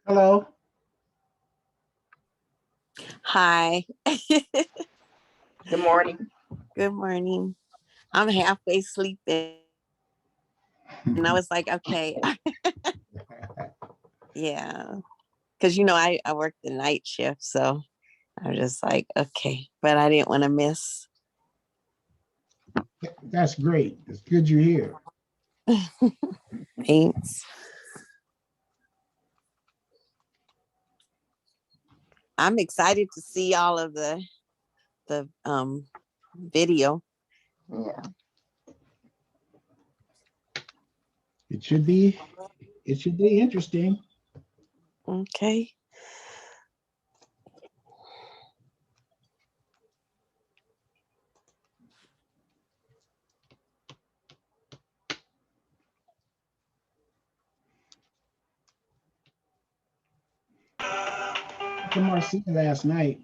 Hello. Hi. Good morning. Good morning. I'm halfway sleeping. And I was like, okay. Yeah. Because, I work the night shift. So I was just like, okay. But I didn't want to miss. That's great. It's good you're here. Thanks. I'm excited to see all of the video. Yeah. It should be it should be interesting. Okay. To Marcia last night.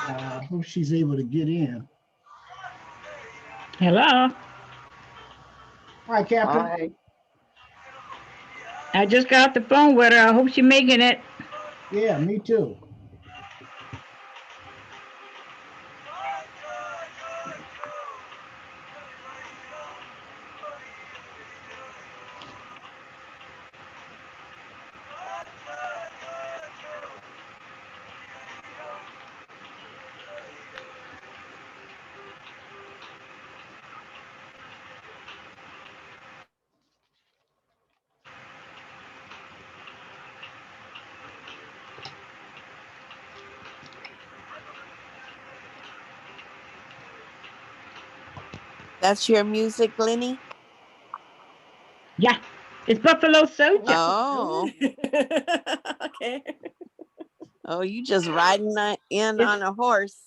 I hope she's able to get in. Hello. Hi, Captain. Hi. I just got off the phone with her. I hope she's making it. Yeah, me too. That's your music, Lenny? Yeah, it's Buffalo Soldier. Oh. Okay. Oh, you just riding in on a horse.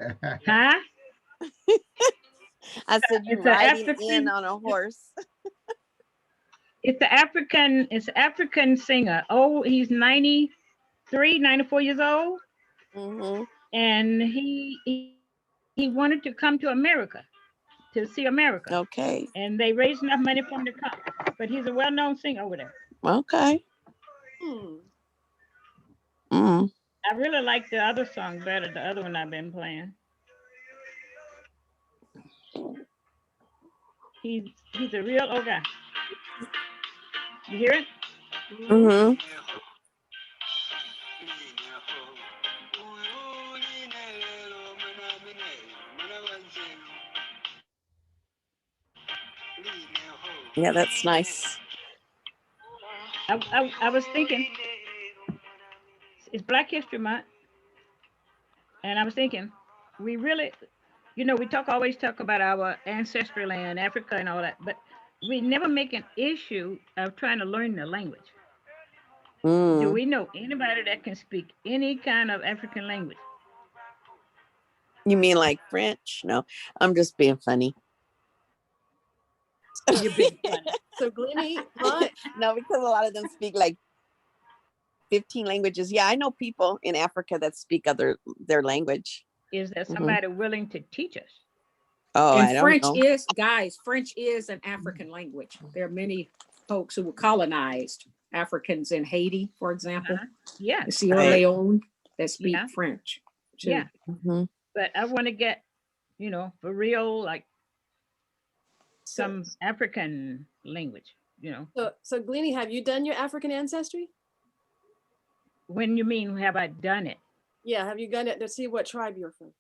Huh? I said you It's an riding in African. on a horse. It's the African. It's African singer. Oh, he's 93, 94 years old, Mm-hmm. and he wanted to come to America to see America, Okay. and they raised enough money for him to come. But he's a well-known singer over there. Okay. Hmm. Mm. I really like the other song better. The other one I've been playing. He's a real old guy. You hear it? Hmm. Mm-hmm. Yeah, that's nice. I was thinking it's Black History Month, and I was thinking we really, we always talk about our ancestry land, Africa, and all that, but we never make an issue of trying to learn the language. Do Mm. we know anybody that can speak any kind of African language? You mean like French? No, I'm just being funny. You're being funny. So Glennie, my No, because a lot of them speak like 15 languages. Yeah, I know people in Africa that speak their language. Is there Hmm. somebody willing to teach us? Oh, And I don't French know. is, guys, French is an African language. There are many folks who were colonized, Africans in Haiti, for example, Uh-huh. Yeah, and Sierra Right. Leone, that speak yeah, French too. yeah. Hmm. But I want to get, for real, like so some African language. so Glennie, have you done your African ancestry? When you mean have I done it? Yeah, have you done it to see what tribe you're from?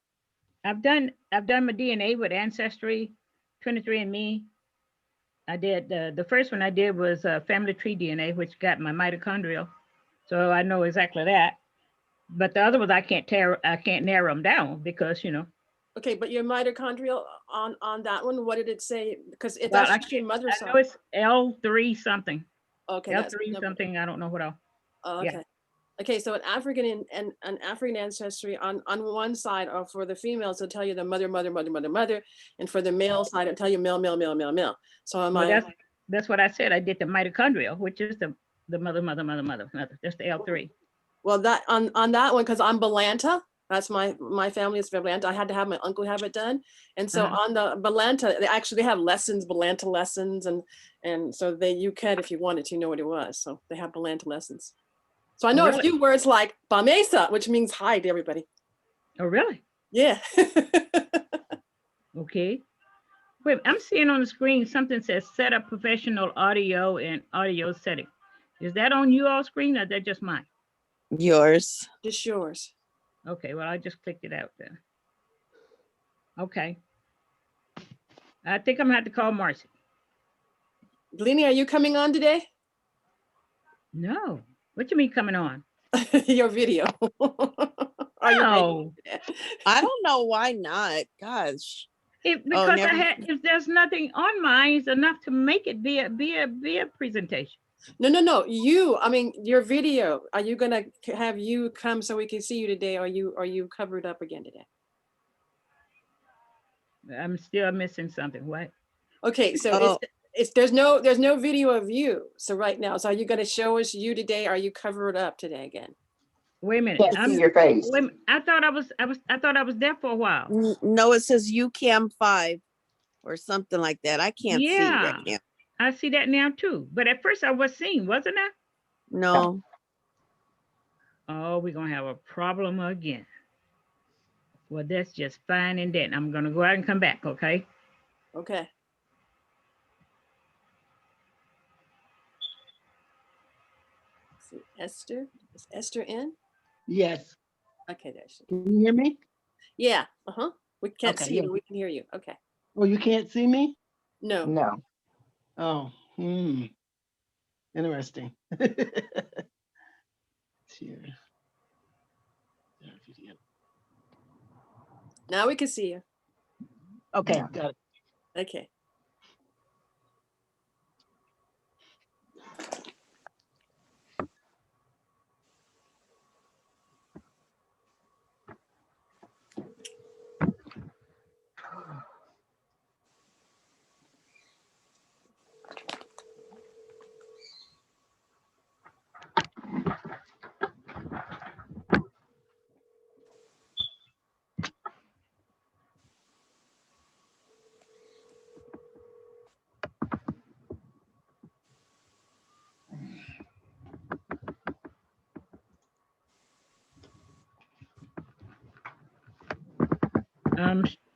I've done my DNA with Ancestry, 23andMe. I did the first one I did was Family Tree DNA, which got my mitochondrial, so I know exactly that. But the other ones I can't narrow them down because Okay, but your mitochondrial on that one, what did it say? Because if well that's I just your can't mother's I know side. it's L3 something, Okay, that's L3 number. something. I don't know what else. Oh, Yeah. okay. Okay, so an African and an African ancestry on one side, or for the females, they'll tell you the mother, mother, mother, mother, mother, and for the male side, it'll tell you male, male, male, male, male. So am Well, I? that's what I said. I did the mitochondrial, which is the mother, mother, mother, mother, mother. That's the L3. Well, that on that one, because I'm Belanta, That's my family is Belanta. I had to have my uncle have it done. And so Uh-huh. on the Belanta, they have lessons, Belanta lessons. And so you could, if you wanted to know what it was. So they have Belanta lessons. So I know a Really? few words like Bamesa, which means hi to everybody. Oh, really? Yeah. Okay. Wait, I'm seeing on the screen something says set up professional audio and audio setting. Is that on you all screen or is that just mine? Yours. Just yours. Okay, well, I just clicked it out then. Okay. I think I'm gonna have to call Marcy. Lenny, are you coming on today? No. What you mean coming on? Your video. Are you ready? No. I don't know why not. Gosh. Because never- if there's nothing on mine, it's enough to make it be a presentation. No. I mean, your video. Are you gonna have you come so we can see you today? Or are you covered up again today? I'm still missing something. What? Okay, so Oh. there's no video of you. So right now, so are you gonna show us you today? Are you covered up today again? Wait a minute. Can't see your face. Wait, I thought I was there for a while. No, it says UCAM 5 or something like that. I can't see Yeah. right now. I see that now too. But at first I was seeing, wasn't I? No. Oh, we're gonna have a problem again. Well, that's just fine and then I'm gonna go out and come back, okay? Okay. Let's see, Esther. Is Esther in? Yes. Okay, there she. Can you hear me? Yeah. Uh-huh. We can't Okay, see you, yeah. but we can hear you. Okay. Oh, you can't see me? No. No. Oh, interesting. Here. Now we can see you. Okay, Yeah. got it. Okay.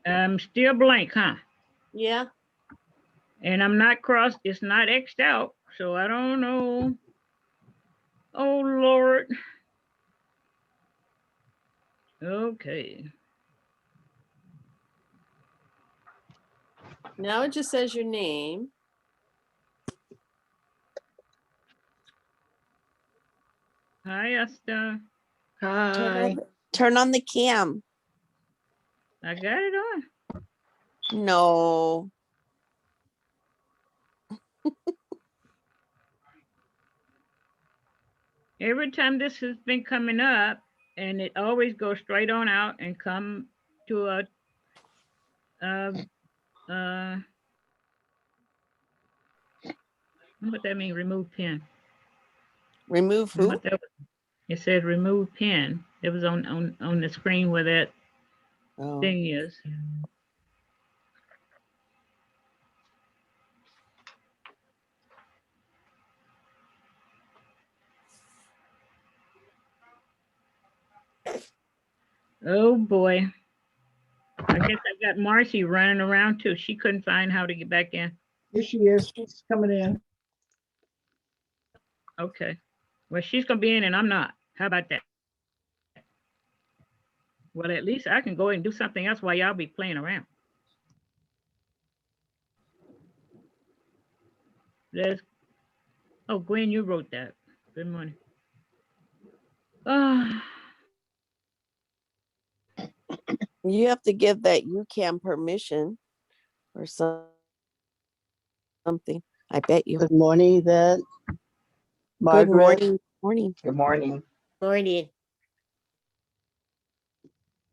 I'm still blank, huh? Yeah. And I'm not crossed, it's not X'd out, so I don't know. Oh Lord. Okay. Now it just says your name. Hi, Esther. Hi. Turn on the cam. I got it on. No. Every time this has been coming up, and it always goes straight on out and come to a what that mean? Remove pin. Remove who? What that was. It said remove pin. It was on the screen where that Oh. thing is. Oh boy. I guess I've got Marcy running around too. She couldn't find how to get back in. Here she is. She's coming in. Okay. Well, she's gonna be in and I'm not. How about that? Well, at least I can go and do something else while y'all be playing around. Oh, Gwen, you wrote that. Good morning. You have to give that UCAM permission or something. I bet you. Good morning, Yvette. Good Margaret. morning. Morning. Good morning. Morning.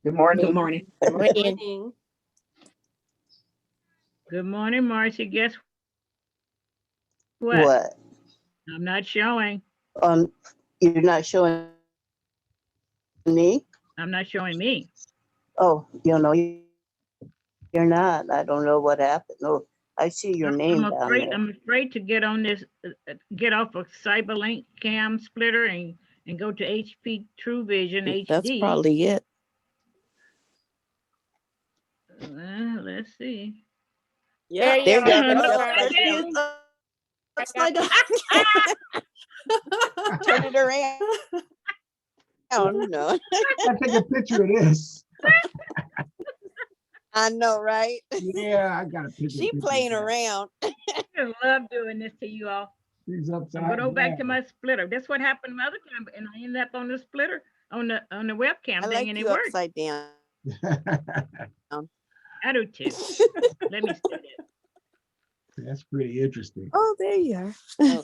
Good morning. Good morning. Morning. Good morning, Marcy. Guess what? What? I'm not showing. You're not showing me? I'm not showing me. Oh, you're not. I don't know what happened. No, I see your name down there. I'm afraid to get on this, get off of CyberLink Cam Splitter and go to HP True Vision HD. That's probably it. Let's see. Yeah. There you go. That's That's upside upside down. Upside down. down. Turn it around. No, I take a picture of this. I know, right? Yeah, I got a picture. She playing around. I just love doing this to you all. He's upside I'm gonna go back to down. my splitter. That's what happened the other time, and I ended up on the splitter on the webcam I thing, like and it you worked. upside down. I do too. Let me see that. That's pretty interesting. Oh, there you are.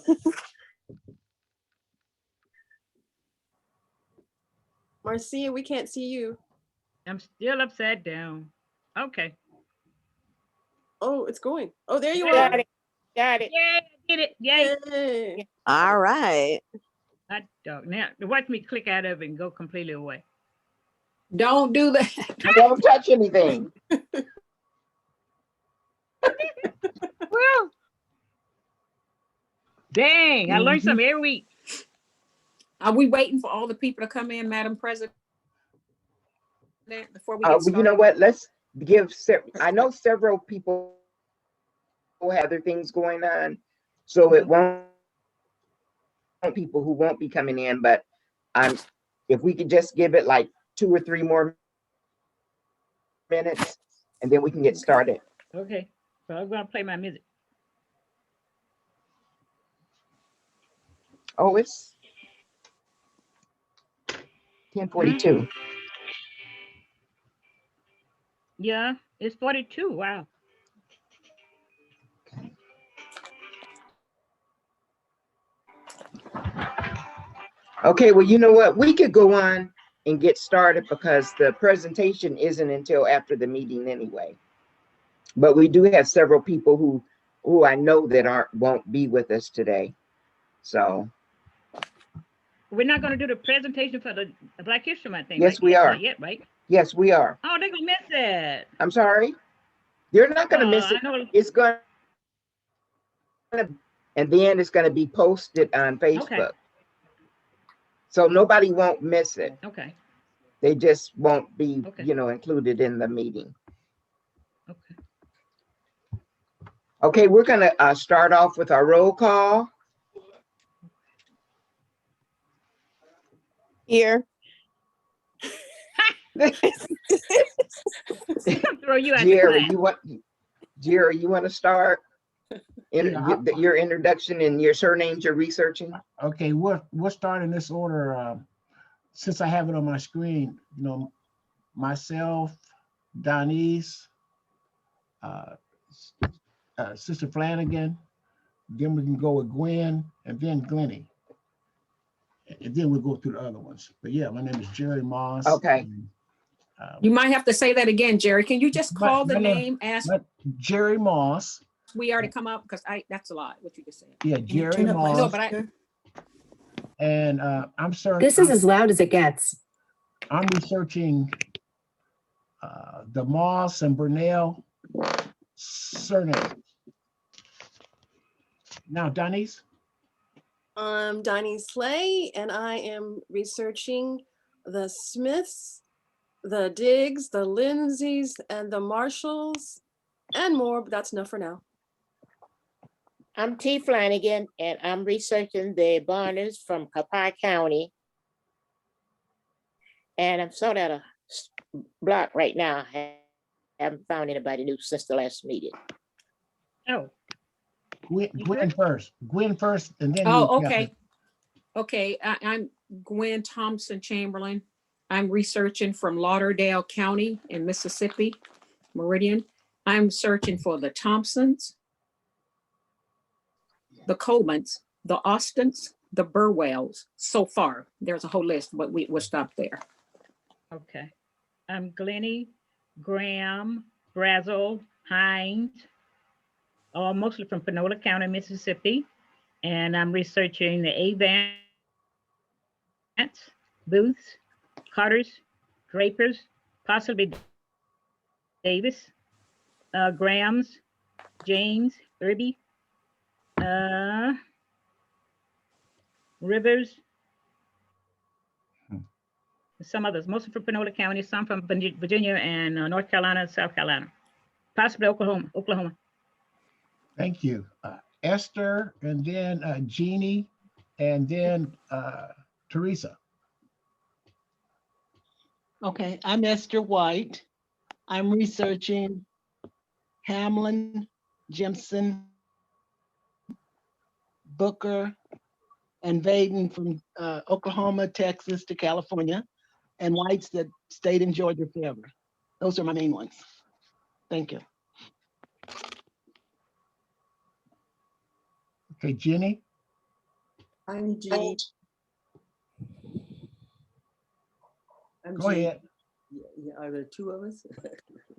Marcia, we can't see you. I'm still upside down. Okay. Oh, it's going. Oh, there you Got are. it. Got it. Yay! I did it! Yay! Yay. All right. Hot dog. Now watch me click out of it and go completely away. Don't do that. Don't touch anything. Well, dang! I learned something every week. Are we waiting for all the people to come in, Madam President? Before we get Well, started? you know what? Let's give, I know several people have other things going on, so it won't people who won't be coming in, but if we could just give it like 2 or 3 more minutes, and then we can get started. Okay. So I'm gonna play my music. Oh, it's 10:42. Yeah, it's 42. Wow. Okay, well, you know what? We could go on and get started because the presentation isn't until after the meeting anyway. But we do have several people who I know that won't be with us today. So We're not gonna do the presentation for the Black History Month thing. yes, right? we are. Not yet, right? Yes, we are. Oh, they're gonna miss it. I'm sorry. You're not going to miss I it. know. It's going to, and then it's going to be posted on Facebook. Okay. So nobody won't miss it. Okay. They just won't be, Okay. included in the meeting. Okay. Okay, we're going to start off with our roll call. Here. Throw you out the Jerry, class. you want to start Yeah, your introduction and your surnames you're researching? Okay, we'll start in this order. Since I have it on my screen, myself, Denise, Sister Flanagan, then we can go with Gwen, and then Glennie. And then we'll go through the other ones. But yeah, my name is Jerry Moss. Okay. And, You might have to say that again, Jerry. Can you just call the my name- name as Jerry Moss. we already come up? Because that's a lot, what you just said. Yeah, Jerry Moss. No, but And I'm sorry. This is as loud as it gets. I'm researching the Moss and Burnell surnames. Now, Denise. I'm Donnie Slay, and I am researching the Smiths, the Diggs, the Lindsays, and the Marshalls, and more, but that's enough for now. I'm T. Flanagan, and I'm researching the Barners from Copiah County. And I'm sort of at a block right now. I haven't found anybody new since the last meeting. Oh, Gwen first. Gwen first, and then. Oh, you, okay. Okay, I'm Gwen Thompson Chamberlain. I'm researching from Lauderdale County in Mississippi, Meridian. I'm searching for the Thompsons, the Colemans, the Austins, the Burwells. So far, there's a whole list, but we'll stop there. okay. I'm Glennie, Graham, Brazel, Hines, all mostly from Panola County, Mississippi. And I'm researching the Avants, Booths, Carters, Drapers, possibly Davis, Grahams, James, Irby, Rivers, some others, mostly from Panola County, some from Virginia and North Carolina and South Carolina, possibly Oklahoma. Thank you. Esther, and then Jeannie, and then Teresa. Okay, I'm Esther White. I'm researching Hamlin, Jimson, Booker, and Vaden from Oklahoma, Texas to California, and Whites that stayed in Georgia forever. Those are my main ones. Thank you. Okay, Jenny. I'm Jean. I'm Go Jean. ahead. Yeah, are there two of us?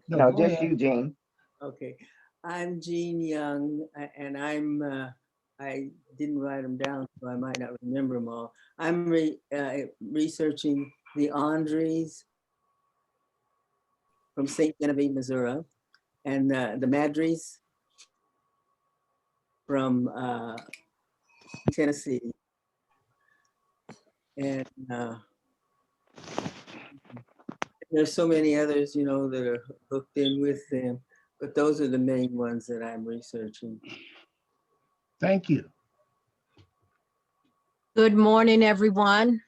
No, go just ahead. you, Jane. Okay, I'm Jean Young, and I didn't write them down, so I might not remember them all. I'm researching the Andres from St. Genevieve, Missouri, and the Madries from Tennessee. And there's so many others, you know, that are hooked in with them, but those are the main ones that I'm researching. Thank you. Good morning, everyone.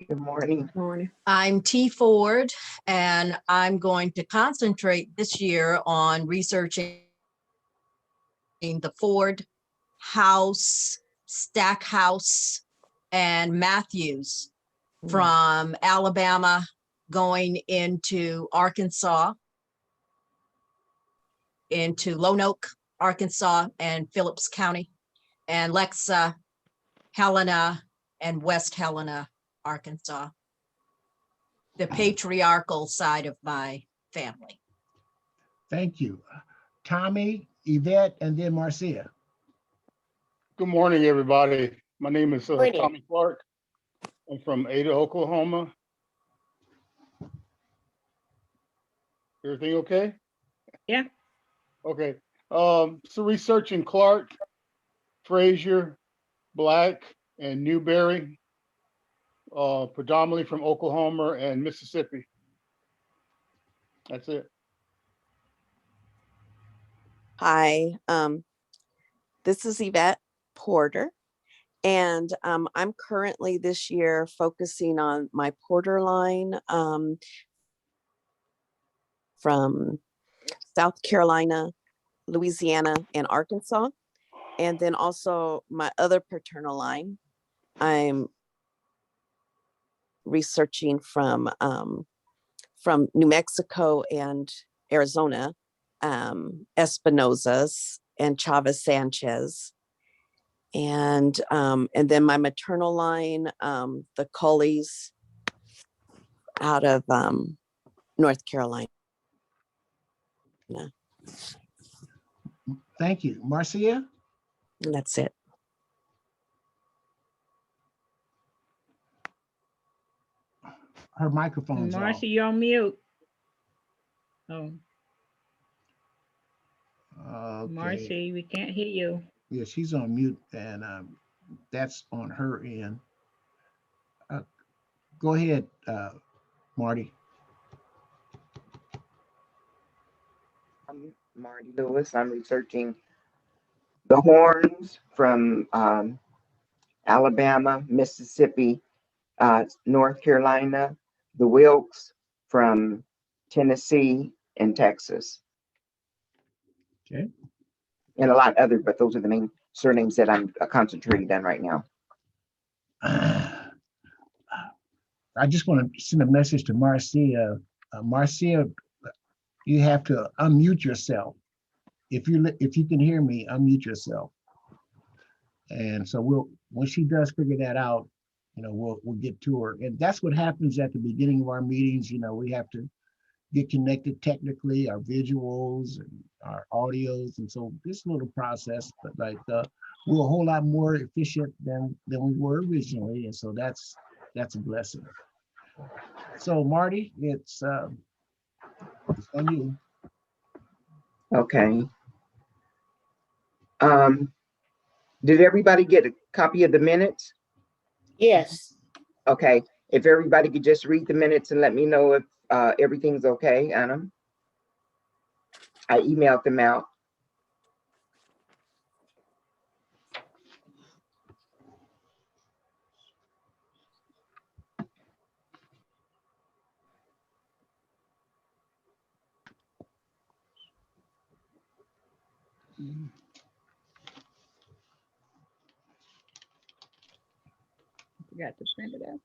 Good morning. Morning. I'm T. Ford, and I'm going to concentrate this year on researching the Ford, House, Stackhouse, and Matthews from Alabama going into Arkansas, into Lone Oak, Arkansas, and Phillips County, and Lexa, Helena, and West Helena, Arkansas, the patriarchal side of my family. Thank you. Tommy, Yvette, and then Marcia. Good morning, everybody. My name is Tommy Clark. I'm from Ada, Oklahoma. Everything okay? Yeah. Okay. So researching Clark, Frazier, Black, and Newberry, predominantly from Oklahoma and Mississippi. That's it. Hi, this is Yvette Porter, and I'm currently this year focusing on my Porter line from South Carolina, Louisiana, and Arkansas, and then also my other paternal line. I'm researching from New Mexico and Arizona, Espinosas and Chavez Sanchez. And then my maternal line, the Culleys out of North Carolina. Thank you. Marcia? And that's it. Her microphone's off. Marcy, you're on mute. Oh, Okay. Marcy, we can't hear you. Yeah, she's on mute, and that's on her end. Go ahead, Marty. I'm Marty Lewis. I'm researching the Horns from Alabama, Mississippi, North Carolina, the Wilkes from Tennessee and Texas. Okay. And a lot other, but those are the main surnames that I'm concentrating on right now. I just want to send a message to Marcia. Marcia, you have to unmute yourself. If you can hear me, unmute yourself. And so when she does figure that out, you know, we'll get to her. And that's what happens at the beginning of our meetings. You know, we have to get connected technically, our visuals and our audios. And so this little process, but like we're a whole lot more efficient than we were originally. And so that's a blessing. So Marty, it's on you. Okay. Did everybody get a copy of the minutes? Yes. Okay, if everybody could just read the minutes and let me know if everything's okay, Anna. I emailed them out. Forgot to print it out.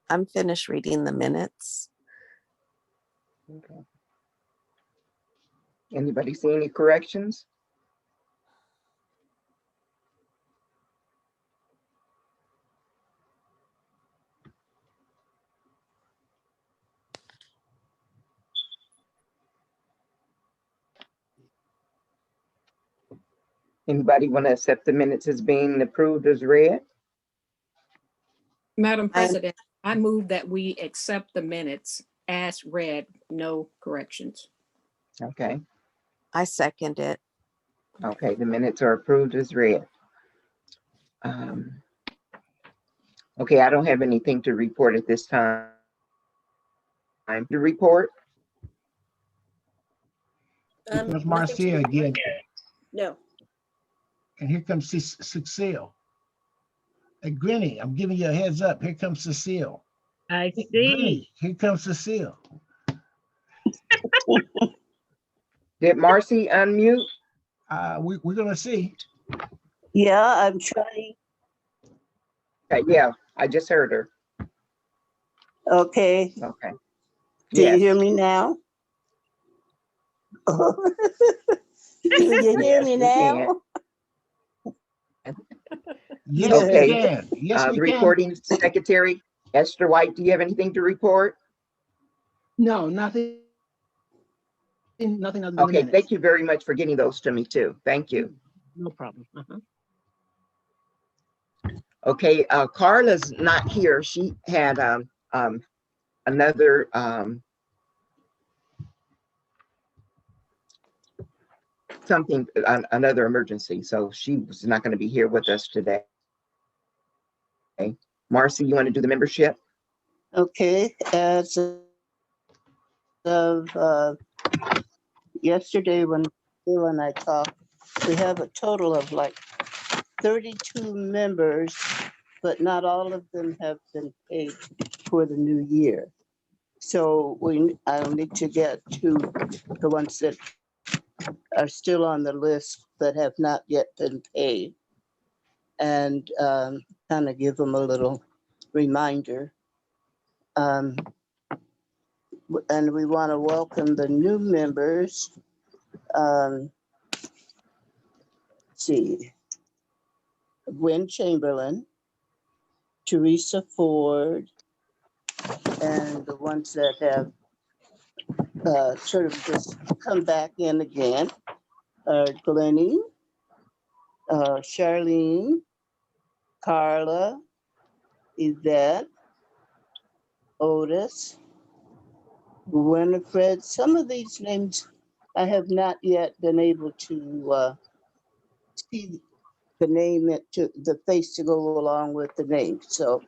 I'm finished reading the minutes. Okay. Anybody see any corrections? Anybody want to accept the minutes as being approved as read? Madam President, I move that we accept the minutes as read, no corrections. Okay, I second it. okay, the minutes are approved as read. Okay, I don't have anything to report at this time. To report? Here comes Nothing to Marcia report. again, No. and here comes Cecile. Hey, Grinny, I'm giving you a heads up. Here comes Cecile. I Hey, see. Grinny, here comes Cecile. Did Marcy unmute? We're gonna see. Yeah, I'm trying. Okay, yeah, I just heard her. Okay. Okay. Do you Yes. hear me now? Do you hear Yes, me we can. now? Yes, Good. we Okay. can. Yes, we can. Recording secretary, Esther White, do you have anything to report? No, nothing other than the Okay, minutes. thank you very much for getting those to me too. Thank you. No problem. Okay, Carla's not here. She had another another emergency, so she was not going to be here with us today. Okay. Marcy, you want to do the membership? Okay, as of yesterday when Bill and I talked, we have a total of like 32 members, but not all of them have been paid for the new year. So I'll need to get to the ones that are still on the list that have not yet been paid, and kind of give them a little reminder. And we want to welcome the new members. Let's see, Gwen Chamberlain, Teresa Ford, and the ones that have sort of just come back in again are Glennie, Charlene, Carla, Yvette, Otis, Winifred. Some of these names I have not yet been able to see the name, to the face to go along with the name. So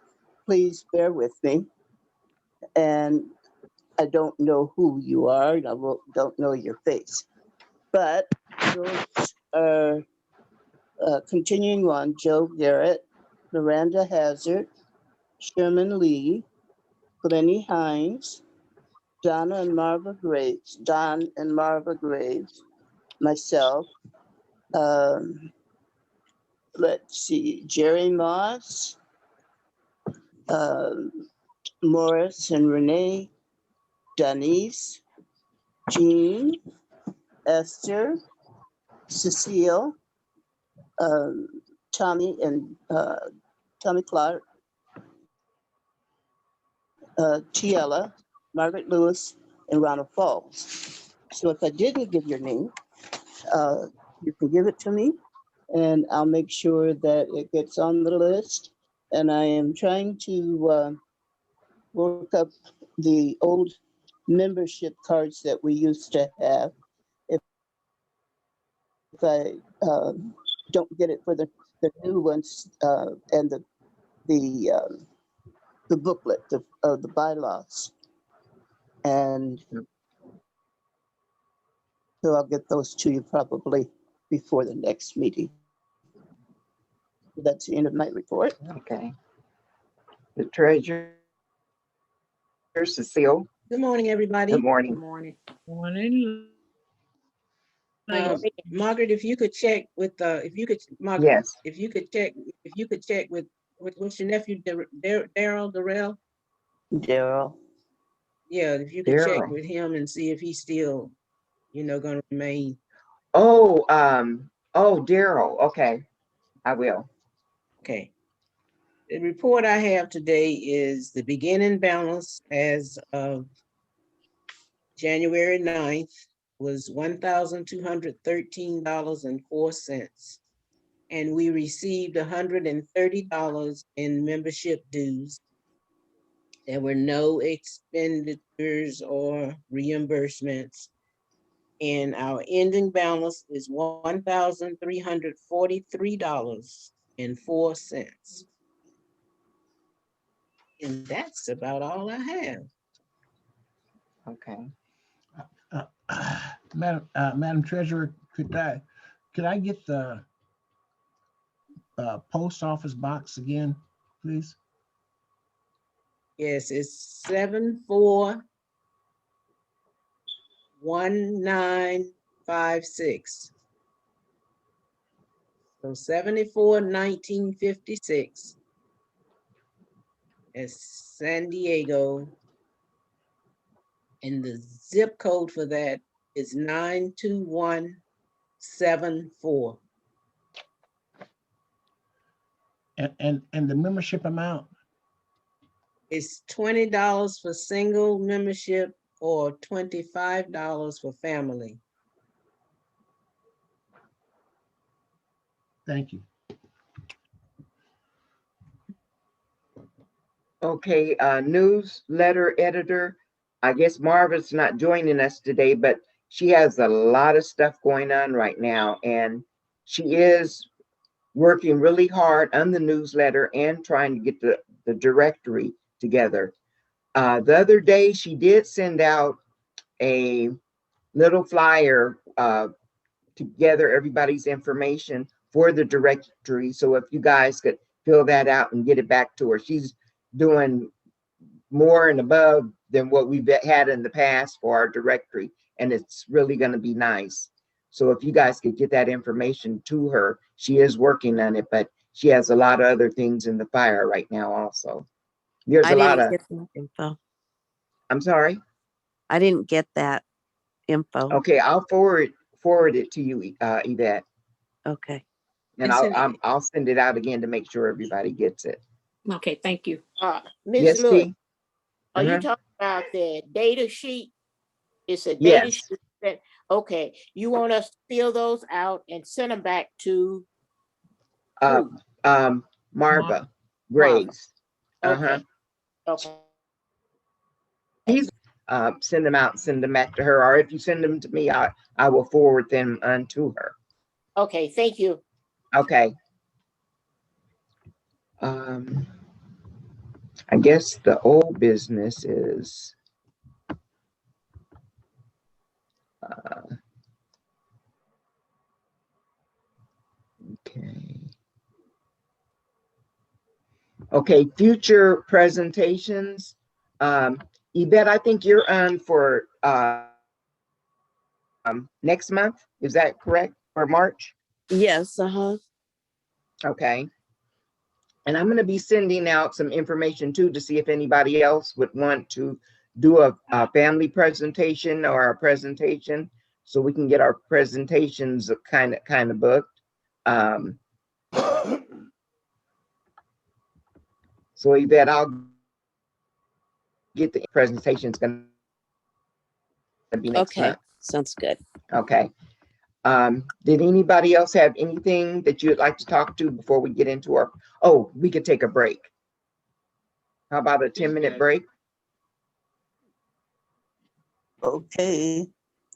please bear with me. And I don't know who you are, and don't know your face. But those are continuing on: Joe Garrett, Miranda Hazard, Sherman Lee, Glennie Hines, Don and Marva Graves, myself, let's see, Jerry Moss, Morris and Renee, Denise, Jean, Esther, Cecile, Tommy and Tommy Clark, Tiella, Margaret Lewis, and Ronald Falls. So if I didn't give your name, you can give it to me, and I'll make sure that it gets on the list. And I am trying to work up the old membership cards that we used to have. If I don't get it for the new ones and the booklet of the bylaws. And so I'll get those to you probably before the next meeting. That's the end of my report. Okay. The treasurer, Cecile. Good morning, everybody. Good Good morning. morning. Morning. Margaret, if you could check with Margaret, Yes. if you could check with what's your nephew, Daryl Darrell? Daryl. Yeah, if you could check Daryl. with him and see if he's still, gonna remain. Oh, Daryl. Okay, I will. Okay. The report I have today is the beginning balance as of January 9th was $1,213.04. And we received $130 in membership dues. There were no expenditures or reimbursements. And our ending balance is $1,343.04. And that's about all I have. Okay. Madam Treasurer, could I get the post office box again, please? Yes, it's 741956. So 741956. It's San Diego. And the zip code for that is 92174. And the membership amount? It's $20 for single membership or $25 for family. Thank you. Okay, newsletter editor. I guess Marva's not joining us today, but she has a lot of stuff going on right now, and she is working really hard on the newsletter and trying to get the directory together. The other day, she did send out a little flyer to gather everybody's information for the directory. So if you guys could fill that out and get it back to her, she's doing more and above than what we've had in the past for our directory, and it's really going to be nice. So if you guys could get that information to her, she is working on it, but she has a lot of other things in the fire right now also. There's I a lot didn't of, get that info. I'm sorry. I didn't get that info. Okay, I'll forward it to you, Yvette, Okay. and I'll send it out again to make sure everybody gets it. Okay, thank you. Ms. Yes, Lewis, T? are you Uh-huh. talking about the data sheet? It's a data Yes. sheet that, okay, you want us to fill those out and send them back to who? Marva Graves. Okay. Okay. Please send them out, send them back to her, or if you send them to me, I will forward them unto her. Okay, thank you. Okay. I guess the old business is okay. Okay, future presentations. Yvette, I think you're on for next month. Is that correct? For March? Yes, Okay. And I'm going to be sending out some information too to see if anybody else would want to do a family presentation or a presentation, so we can get our presentations kind of booked. So Yvette, I'll get the presentation. It's going to be next okay, month. sounds good. Okay. Did anybody else have anything that you'd like to talk to before we get into our, oh, we could take a break. How about a 10-minute break? Okay.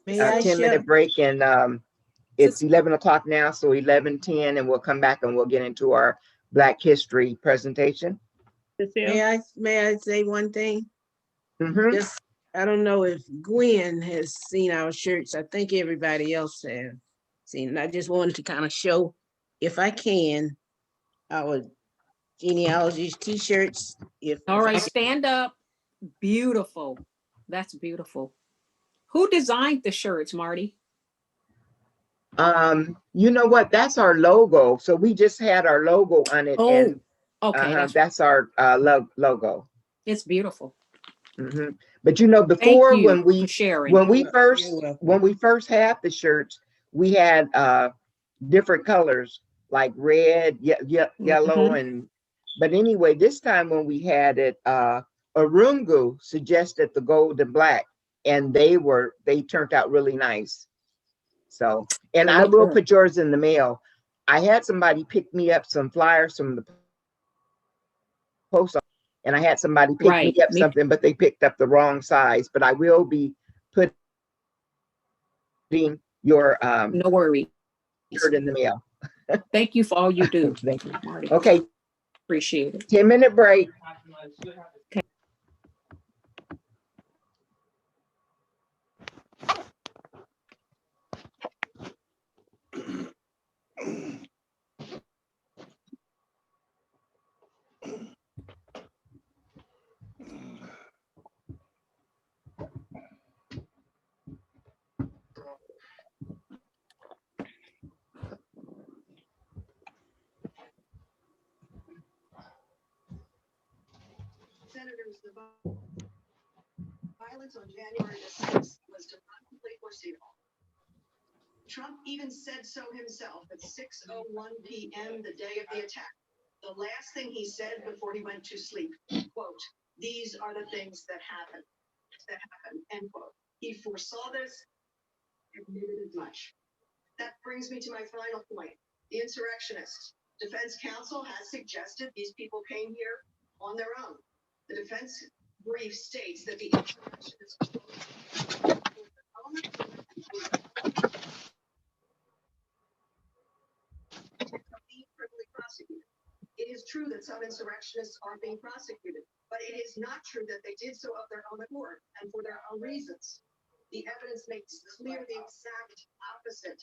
May A I 10-minute share? break, and it's 11 o'clock now, so 11:10, and we'll come back and we'll get into our Black History presentation. May I say one thing? Mm-hmm. Just, I don't know if Gwen has seen our shirts. I think everybody else has seen. I just wanted to kind of show, if I can, our genealogy t-shirts. All right, stand up. Beautiful. That's beautiful. Who designed the shirts, Marty? You know what? That's our logo. So we just had our logo on it, and okay, that's our logo. It's beautiful. Mm-hmm. But you know, Thank before you when for sharing. when we first had the shirts, we had different colors like red, yellow, and but anyway, this time when we had it, Arungu suggested the gold and black, and they turned out really nice. So, and I will put yours in the mail. I had somebody pick me up some flyers from the post office, and I had somebody pick me up something, but they picked up the wrong size. But I will be putting your no worries shirt in the mail. Thank you for all you do. Thank you, Marty. Okay, Appreciate it. 10-minute break. Okay. Senators, the violence on January the 6th was demonstrably foreseeable. Trump even said so himself at 6:01 p.m. the day of the attack. The last thing he said before he went to sleep, quote, "These are the things that happen," end quote. He foresaw this and admitted as much. That brings me to my final point. The insurrectionists. Defense counsel has suggested these people came here on their own. The defense brief states that the insurrectionists criminally prosecuted. It is true that some insurrectionists are being prosecuted, but it is not true that they did so of their own accord and for their own reasons. The evidence makes clear the exact opposite,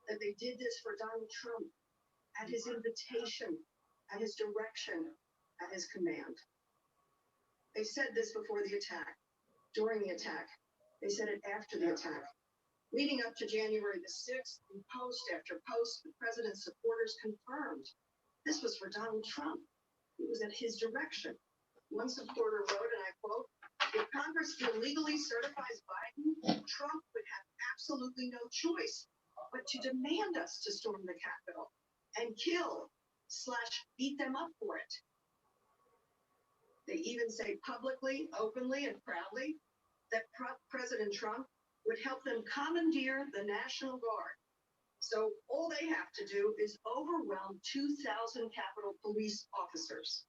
that they did this for Donald Trump at his invitation, at his direction, at his command. They said this before the attack, during the attack. They said it after the attack. Leading up to January the 6th, in post after post, the president's supporters confirmed this was for Donald Trump. It was at his direction. One supporter wrote, and I quote, "If Congress illegally certifies Biden, Trump would have absolutely no choice but to demand us to storm the Capitol and kill/beat them up for it." They even say publicly, openly, and proudly that President Trump would help them commandeer the National Guard. So all they have to do is overwhelm 2,000 Capitol Police officers.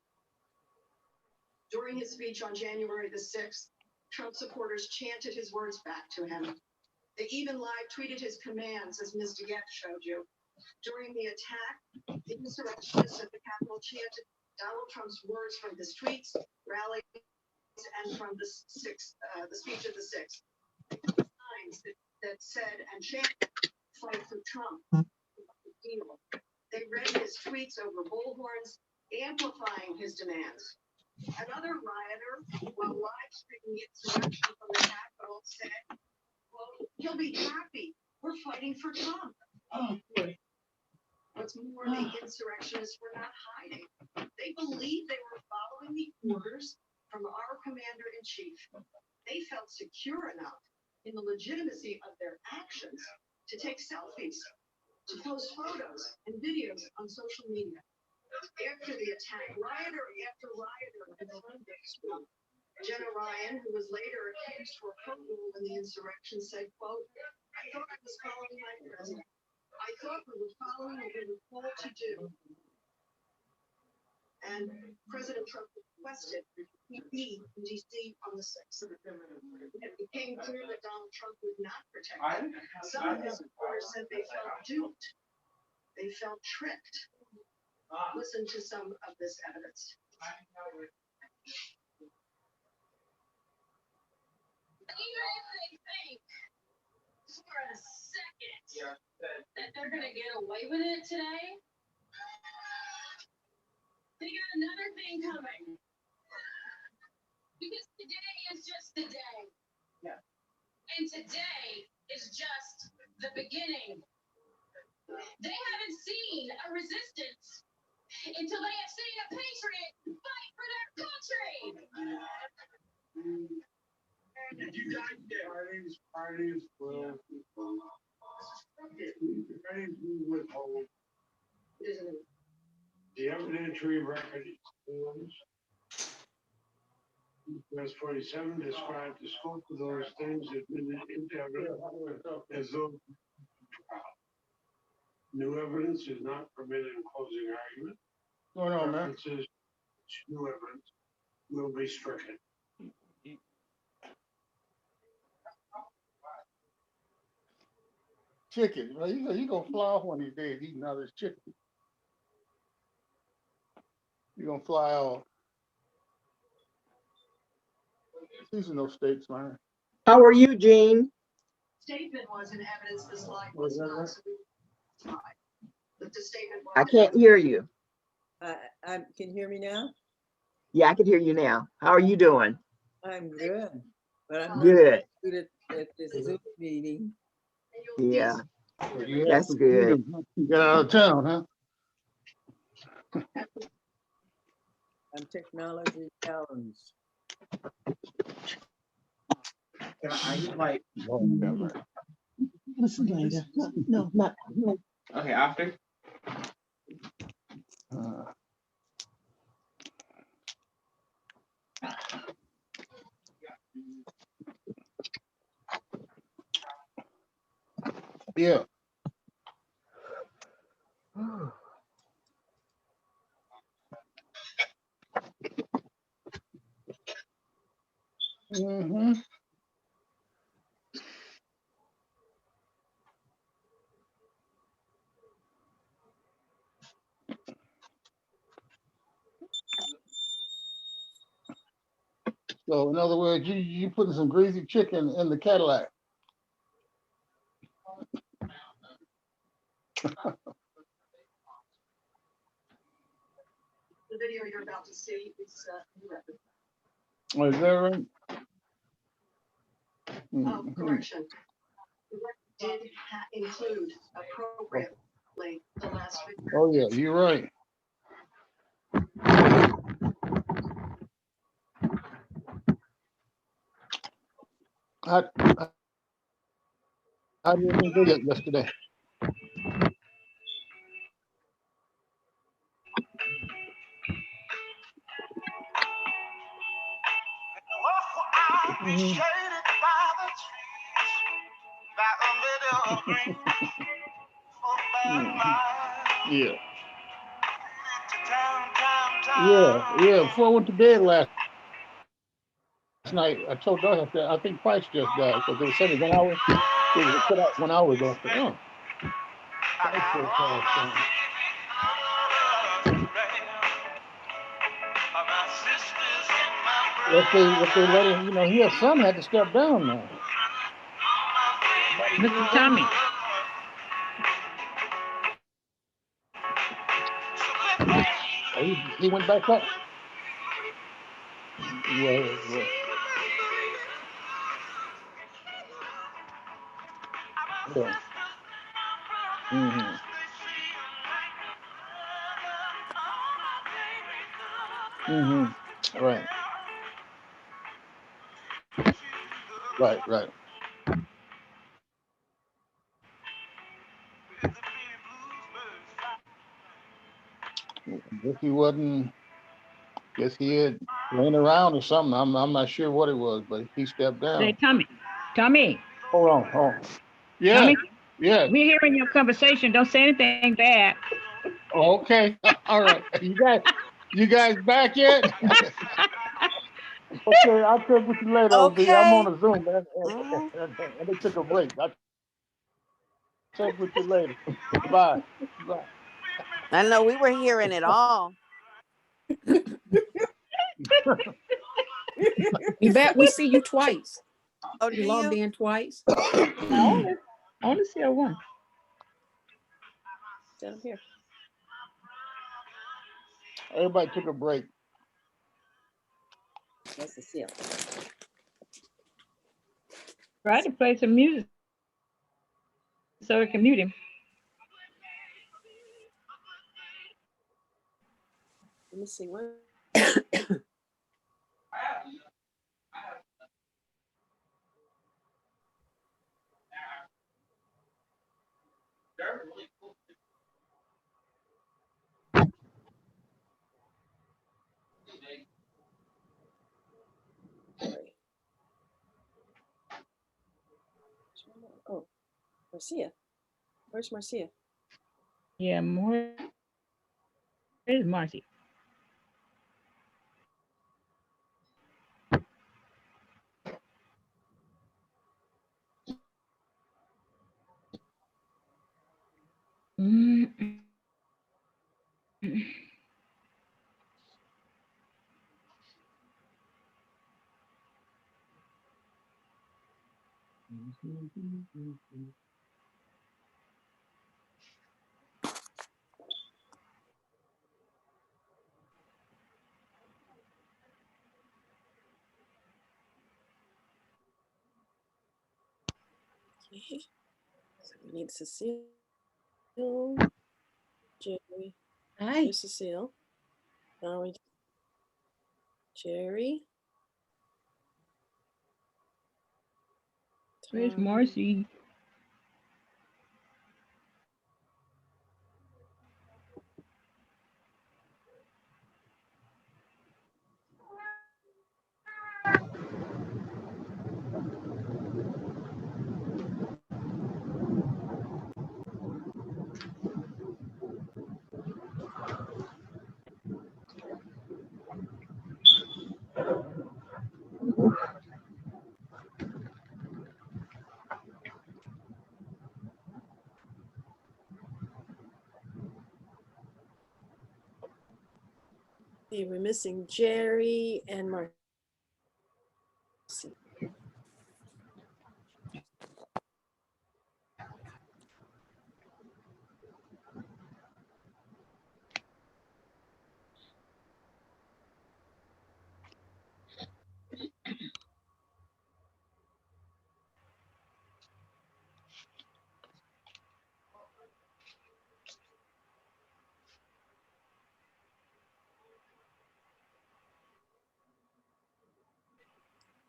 During his speech on January the 6th, Trump supporters chanted his words back to him. They even live tweeted his commands, as Ms. DeGette showed you. During the attack, the insurrectionists at the Capitol chanted Donald Trump's words from his tweets, rallies, and from the speech of the 6th. Signs that said and chanted, "Fight for Trump." They read his tweets over bullhorns, amplifying his demands. Another rioter, while live streaming the insurrection from the Capitol, said, quote, "He'll be happy. We're fighting for Trump." What's more, the insurrectionists were not hiding. They believed they were following the orders from our commander-in-chief. They felt secure enough in the legitimacy of their actions to take selfies, to post photos and videos on social media. After the attack, rioter after rioter confronted them. Jenna Ryan, who was later accused for her role in the insurrection, said, quote, "I thought I was following my president. I thought we were following what we were told to do." And President Trump requested he be in D.C. on the 6th. It became clear that Donald Trump would not protect them. Some of his supporters said they felt duped. They felt tricked. Listen to some of this evidence. Even if they think for a second that they're going to get away with it today, they got another thing coming. Because today is just the day. Yeah. And today is just the beginning. They haven't seen a resistance until they have seen a patriot fight for their country. If you guys get parties will withhold the evidentiary record forms. Verse 47 describes the scope of those things admitted into evidence as though new evidence is not permitted in closing argument. Going on, man? References to new evidence will be stricken. Chicken. Well, you gonna fly off one of these days eating all this chicken. You're gonna fly off. These are no steaks, man. How are you, Gene? Statement was in evidence this line was not tried. But the statement was I can't hear you. Can you hear me now? Yeah, I can hear you now. How are you doing? I'm good, but I'm Good. not good at this Zoom meeting. Yeah, So you have that's some good. freedom to get out of town, huh? I'm technology challenged. Are you like? Listen later. No, not. No. Okay, after. Yeah. Mm-hmm. So in other words, you putting some greasy chicken in the Cadillac. the video you're about to see is new evidence. Oh, is that right? Oh, correction. The record did include appropriately the last figure. Oh yeah, you're right. I didn't do that yesterday. Yeah. Yeah. Before I went to bed last night, I told Doug, I said, I think Price just died because they were saying 1 hour. It was put out 1 hour ago. I said, oh, Price just passed on. If they let him, his son had to step down now. Mr. Tommy. He went back up. Well. Yeah. Right. Right. Guess he had laying around or something. I'm not sure what it was, but he stepped down. Hey, Tommy. Hold on. Yeah. Tommy, Yeah. we're hearing your conversation. Don't say anything bad. Okay. All right. You guys back yet? Okay, I'll check with you later, OB. I'm on a Zoom, and they took a break. I'll check with you later. Bye. I know we were hearing it all. Yvette, we see you twice. Oh, you logged in twice. I only see her once. Down here. Everybody took a break. That's the seal. Try to play some music so it can mute him. Let me see what. Oh, Marcia. Where's Marcia? Yeah, where's Marcy? Okay. So we need Cecile, Jerry. Hi. Here's Cecile. Now we Jerry. Where's Marcy? See, we're missing Jerry and Marcy.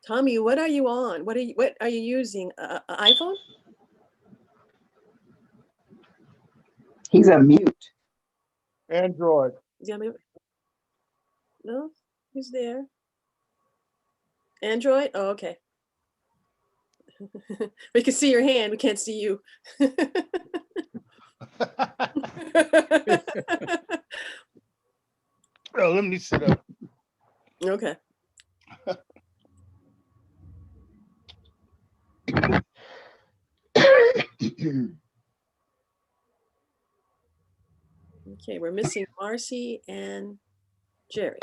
Tommy, what are you on? What are you using? iPhone? He's on mute. Android. Yeah, no, he's there. Android? Oh, okay. We can see your hand. We can't see you. Oh, let me sit up. Okay. Okay, we're missing Marcy and Jerry.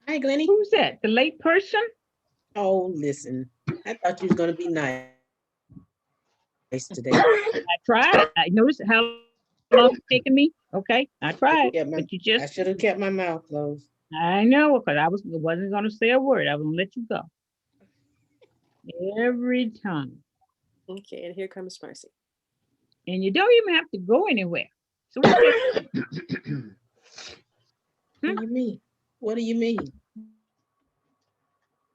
Hi, Glennie. Who's that? The late person? Oh, listen, I thought you was gonna be nice today. I tried. I noticed how long it's taking me. Okay, I tried, but you I just, should have kept my mouth closed. I know, because wasn't going to say a word. I was going to let you go every time. Okay, and here comes Marcy. And you don't even have to go anywhere. So what you What do you mean? What do you mean?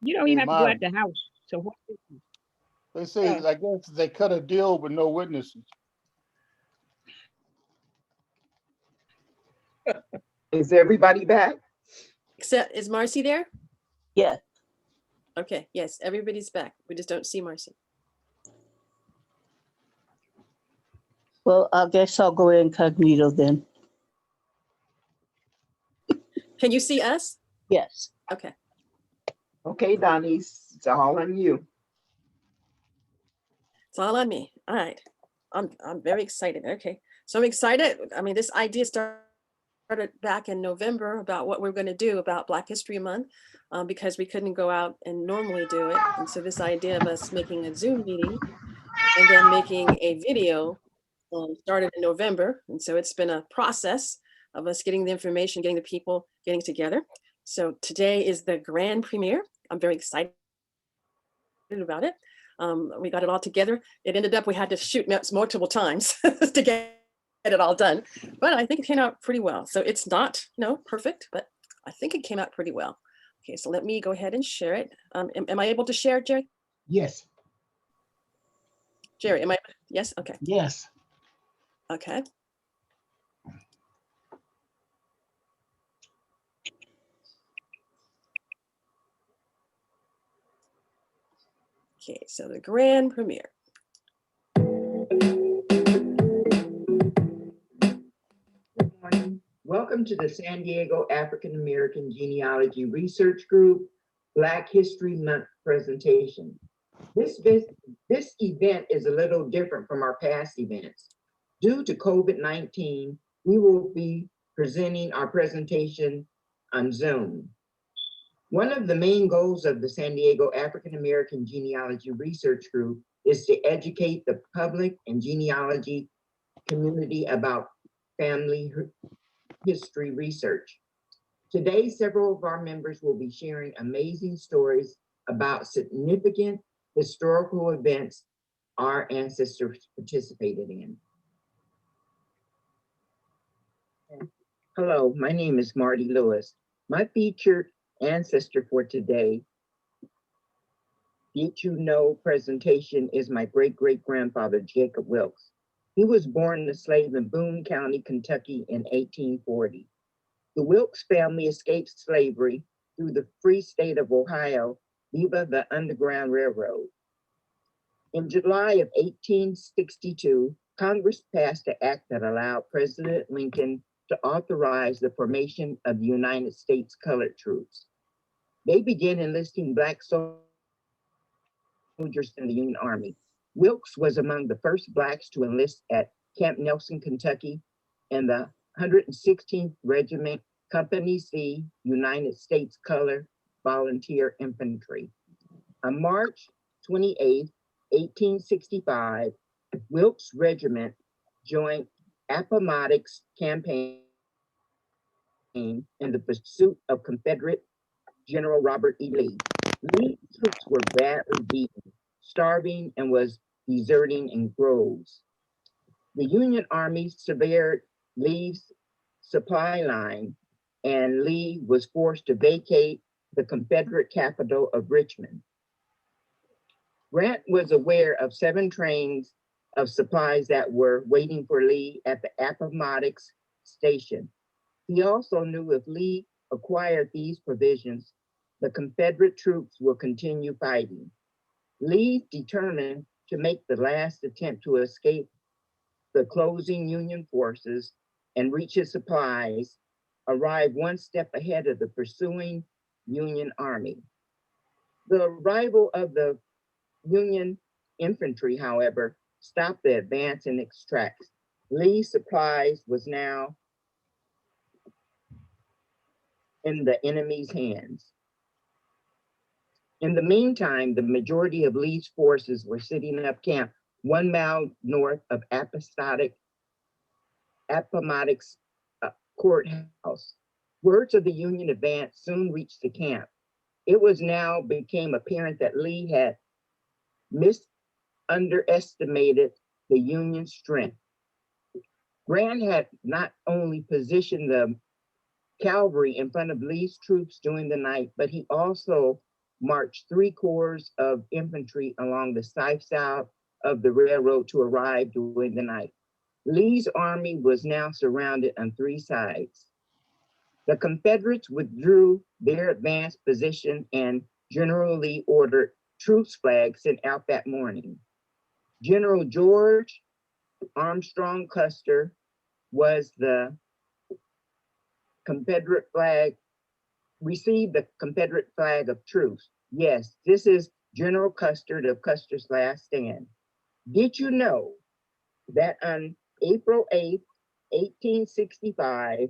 You don't Hey, even have to go out Mom, the house. So what? they say, I guess they cut a deal with no witnesses. Is everybody back? Except, is Marcy there? Yeah. Okay, yes, everybody's back. We just don't see Marcy. Well, I guess I'll go incognito then. Can you see us? Yes. Okay. Okay, Denise, it's all on you. It's all on me. All right. I'm very excited. Okay. So I'm excited. I mean, this idea started back in November about what we're going to do about Black History Month, because we couldn't go out and normally do it. And so this idea of us making a Zoom meeting and then making a video started in November. And so it's been a process of us getting the information, getting the people getting together. So today is the grand premiere. I'm very excited about it. We got it all together. It ended up, we had to shoot multiple times to get it all done, but I think it came out pretty well. So it's not, perfect, but I think it came out pretty well. Okay, so let me go ahead and share it. Am I able to share, Jerry? Yes. Jerry, am I? Yes, okay. Yes. Okay. Okay, so the grand premiere. Good morning. Welcome to the San Diego African American Genealogy Research Group Black History Month presentation. This event is a little different from our past events. Due to COVID-19, we will be presenting our presentation on Zoom. One of the main goals of the San Diego African American Genealogy Research Group is to educate the public and genealogy community about family history research. Today, several of our members will be sharing amazing stories about significant historical events our ancestors participated in. Hello, my name is Marty Lewis. My featured ancestor for today, Did You Know presentation is my great-great-grandfather, Jacob Wilkes. He was born a slave in Boone County, Kentucky in 1840. The Wilkes family escaped slavery through the free state of Ohio via the Underground Railroad. In July of 1862, Congress passed an act that allowed President Lincoln to authorize the formation of the United States Colored Troops. They began enlisting Black soldiers in the Union Army. Wilkes was among the first Blacks to enlist at Camp Nelson, Kentucky, and the 116th Regiment, Company C, United States Colored Volunteer Infantry. On March 28, 1865, Wilkes Regiment joined Appomattox campaign in the pursuit of Confederate General Robert E. Lee. Lee's troops were badly beaten, starving, and was deserting in groves. The Union Army severed Lee's supply line and Lee was forced to vacate the Confederate capital of Richmond. Grant was aware of 7 trains of supplies that were waiting for Lee at the Appomattox station. He also knew if Lee acquired these provisions, the Confederate troops will continue fighting. Lee, determined to make the last attempt to escape the closing Union forces and reach his supplies, arrived one step ahead of the pursuing Union army. The arrival of the Union infantry, however, stopped the advance in its tracks. Lee's supplies was now in the enemy's hands. In the meantime, the majority of Lee's forces were setting up camp 1 mile north of Appomattox courthouse. Words of the Union advance soon reached the camp. It was now became apparent that Lee had underestimated the Union strength. Grant had not only positioned the cavalry in front of Lee's troops during the night, but he also marched 3 corps of infantry along the south of the railroad to arrive during the night. Lee's army was now surrounded on 3 sides. The Confederates withdrew their advanced position and General Lee ordered truce flags sent out that morning. General George Armstrong Custer was the Confederate flag, received the Confederate flag of truce. Yes, this is General Custer of Custer's Last Stand. Did you know that on April 8th, 1865,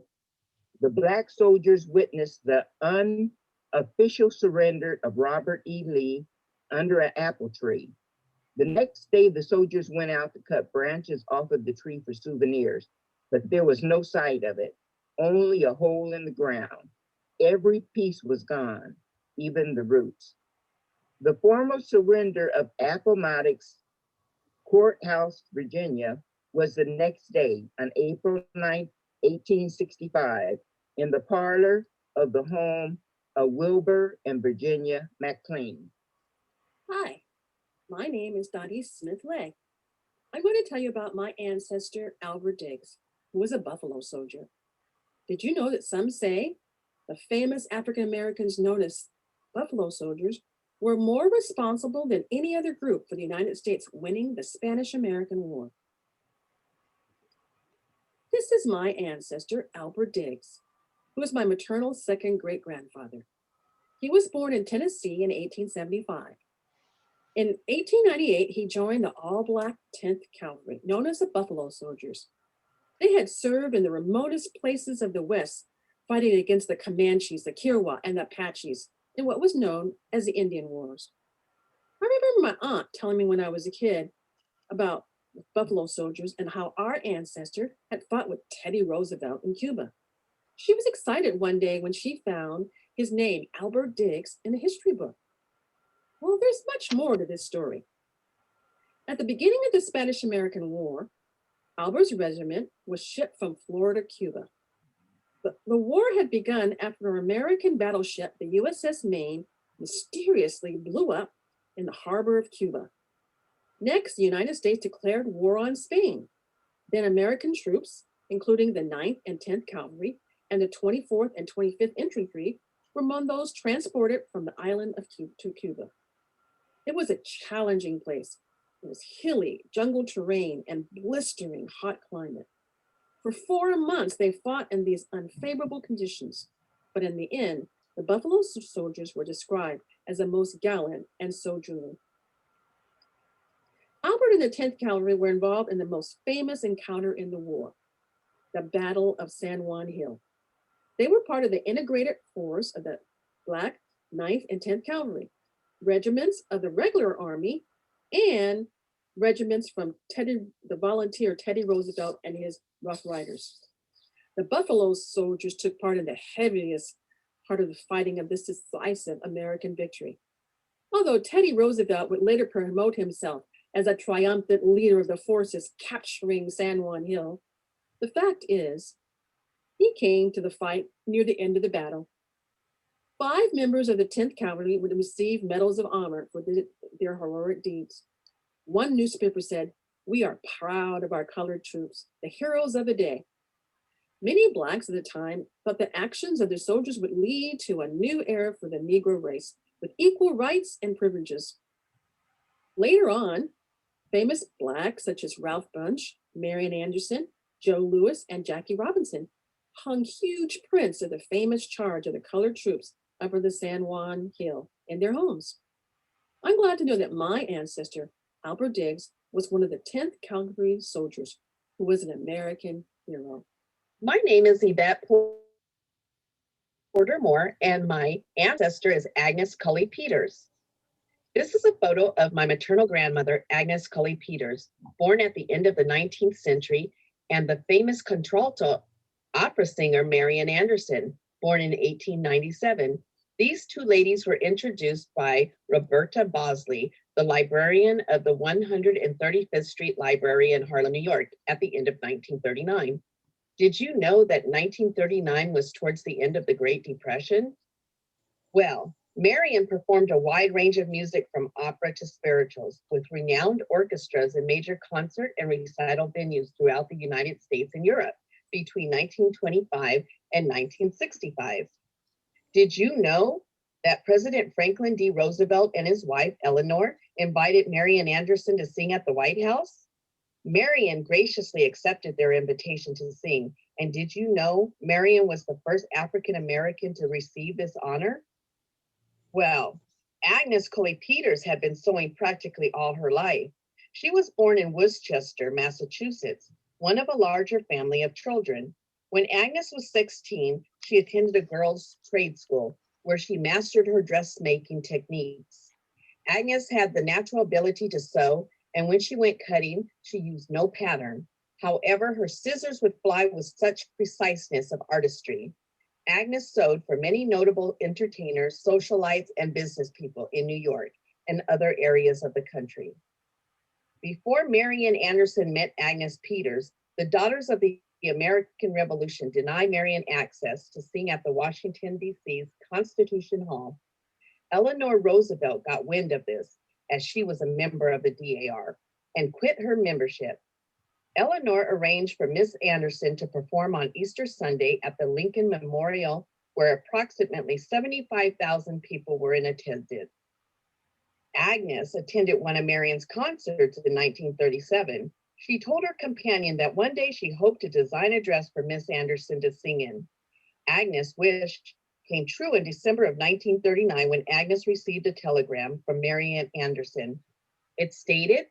the Black soldiers witnessed the unofficial surrender of Robert E. Lee under an apple tree? The next day, the soldiers went out to cut branches off of the tree for souvenirs, but there was no sight of it, only a hole in the ground. Every piece was gone, even the roots. The formal surrender of Appomattox Courthouse, Virginia, was the next day, on April 9, 1865, in the parlor of the home of Wilbur and Virginia McLean. Hi, my name is Dottie Smith-Legg. I'm going to tell you about my ancestor, Albert Diggs, who was a Buffalo soldier. Did you know that some say the famous African Americans known as Buffalo soldiers were more responsible than any other group for the United States winning the Spanish-American War? This is my ancestor, Albert Diggs, who was my maternal second great-grandfather. He was born in Tennessee in 1875. In 1898, he joined the all-Black 10th Cavalry, known as the Buffalo Soldiers. They had served in the remotest places of the West, fighting against the Comanches, the Kiowa, and the Apaches in what was known as the Indian Wars. I remember my aunt telling me when I was a kid about the Buffalo Soldiers and how our ancestor had fought with Teddy Roosevelt in Cuba. She was excited one day when she found his name, Albert Diggs, in a history book. Well, there's much more to this story. At the beginning of the Spanish-American War, Albert's regiment was shipped from Florida, Cuba. The war had begun after an American battleship, the USS Maine, mysteriously blew up in the harbor of Cuba. Next, the United States declared war on Spain. Then American troops, including the 9th and 10th Cavalry and the 24th and 25th Infantry, were among those transported from the island of Cuba to Cuba. It was a challenging place. It was hilly, jungle terrain, and blistering hot climate. For 4 months, they fought in these unfavorable conditions. But in the end, the Buffalo soldiers were described as the most gallant and soldierly. Albert and the 10th Cavalry were involved in the most famous encounter in the war, the Battle of San Juan Hill. They were part of the integrated force of the Black 9th and 10th Cavalry, regiments of the regular army, and regiments from the volunteer Teddy Roosevelt and his Rough Riders. The Buffalo soldiers took part in the heaviest part of the fighting of this decisive American victory. Although Teddy Roosevelt would later promote himself as a triumphant leader of the forces capturing San Juan Hill, the fact is He came to the fight near the end of the battle. 5 members of the 10th Cavalry would receive medals of honor for their heroic deeds. One newspaper said, "We are proud of our colored troops, the heroes of the day." Many Blacks at the time thought the actions of the soldiers would lead to a new era for the Negro race with equal rights and privileges. Later on, famous Blacks such as Ralph Bunche, Marian Anderson, Joe Louis, and Jackie Robinson hung huge prints of the famous charge of the colored troops over the San Juan Hill in their homes. I'm glad to know that my ancestor, Albert Diggs, was one of the 10th Cavalry soldiers who was an American hero. My name is Yvette Porter Moore, and my ancestor is Agnes Cully Peters. This is a photo of my maternal grandmother, Agnes Cully Peters, born at the end of the 19th century, and the famous contralto opera singer Marian Anderson, born in 1897. These two ladies were introduced by Roberta Bosley, the librarian of the 135th Street Library in Harlem, New York, at the end of 1939. Did you know that 1939 was towards the end of the Great Depression? Well, Marian performed a wide range of music from opera to spirituals with renowned orchestras in major concert and recital venues throughout the United States and Europe between 1925 and 1965. Did you know that President Franklin D. Roosevelt and his wife, Eleanor, invited Marian Anderson to sing at the White House? Marian graciously accepted their invitation to sing. And did you know Marian was the first African American to receive this honor? Well, Agnes Cully Peters had been sewing practically all her life. She was born in Worcester, Massachusetts, one of a larger family of children. When Agnes was 16, she attended a girls' trade school where she mastered her dressmaking techniques. Agnes had the natural ability to sew, and when she went cutting, she used no pattern. However, her scissors would fly with such preciseness of artistry. Agnes sewed for many notable entertainers, socialites, and business people in New York and other areas of the country. Before Marian Anderson met Agnes Peters, the Daughters of the American Revolution denied Marian access to sing at the Washington, D.C.'s Constitution Hall. Eleanor Roosevelt got wind of this, as she was a member of the DAR, and quit her membership. Eleanor arranged for Miss Anderson to perform on Easter Sunday at the Lincoln Memorial, where approximately 75,000 people were in attendance. Agnes attended one of Marian's concerts in 1937. She told her companion that one day she hoped to design a dress for Miss Anderson to sing in. Agnes' wish came true in December of 1939 when Agnes received a telegram from Marian Anderson. It stated,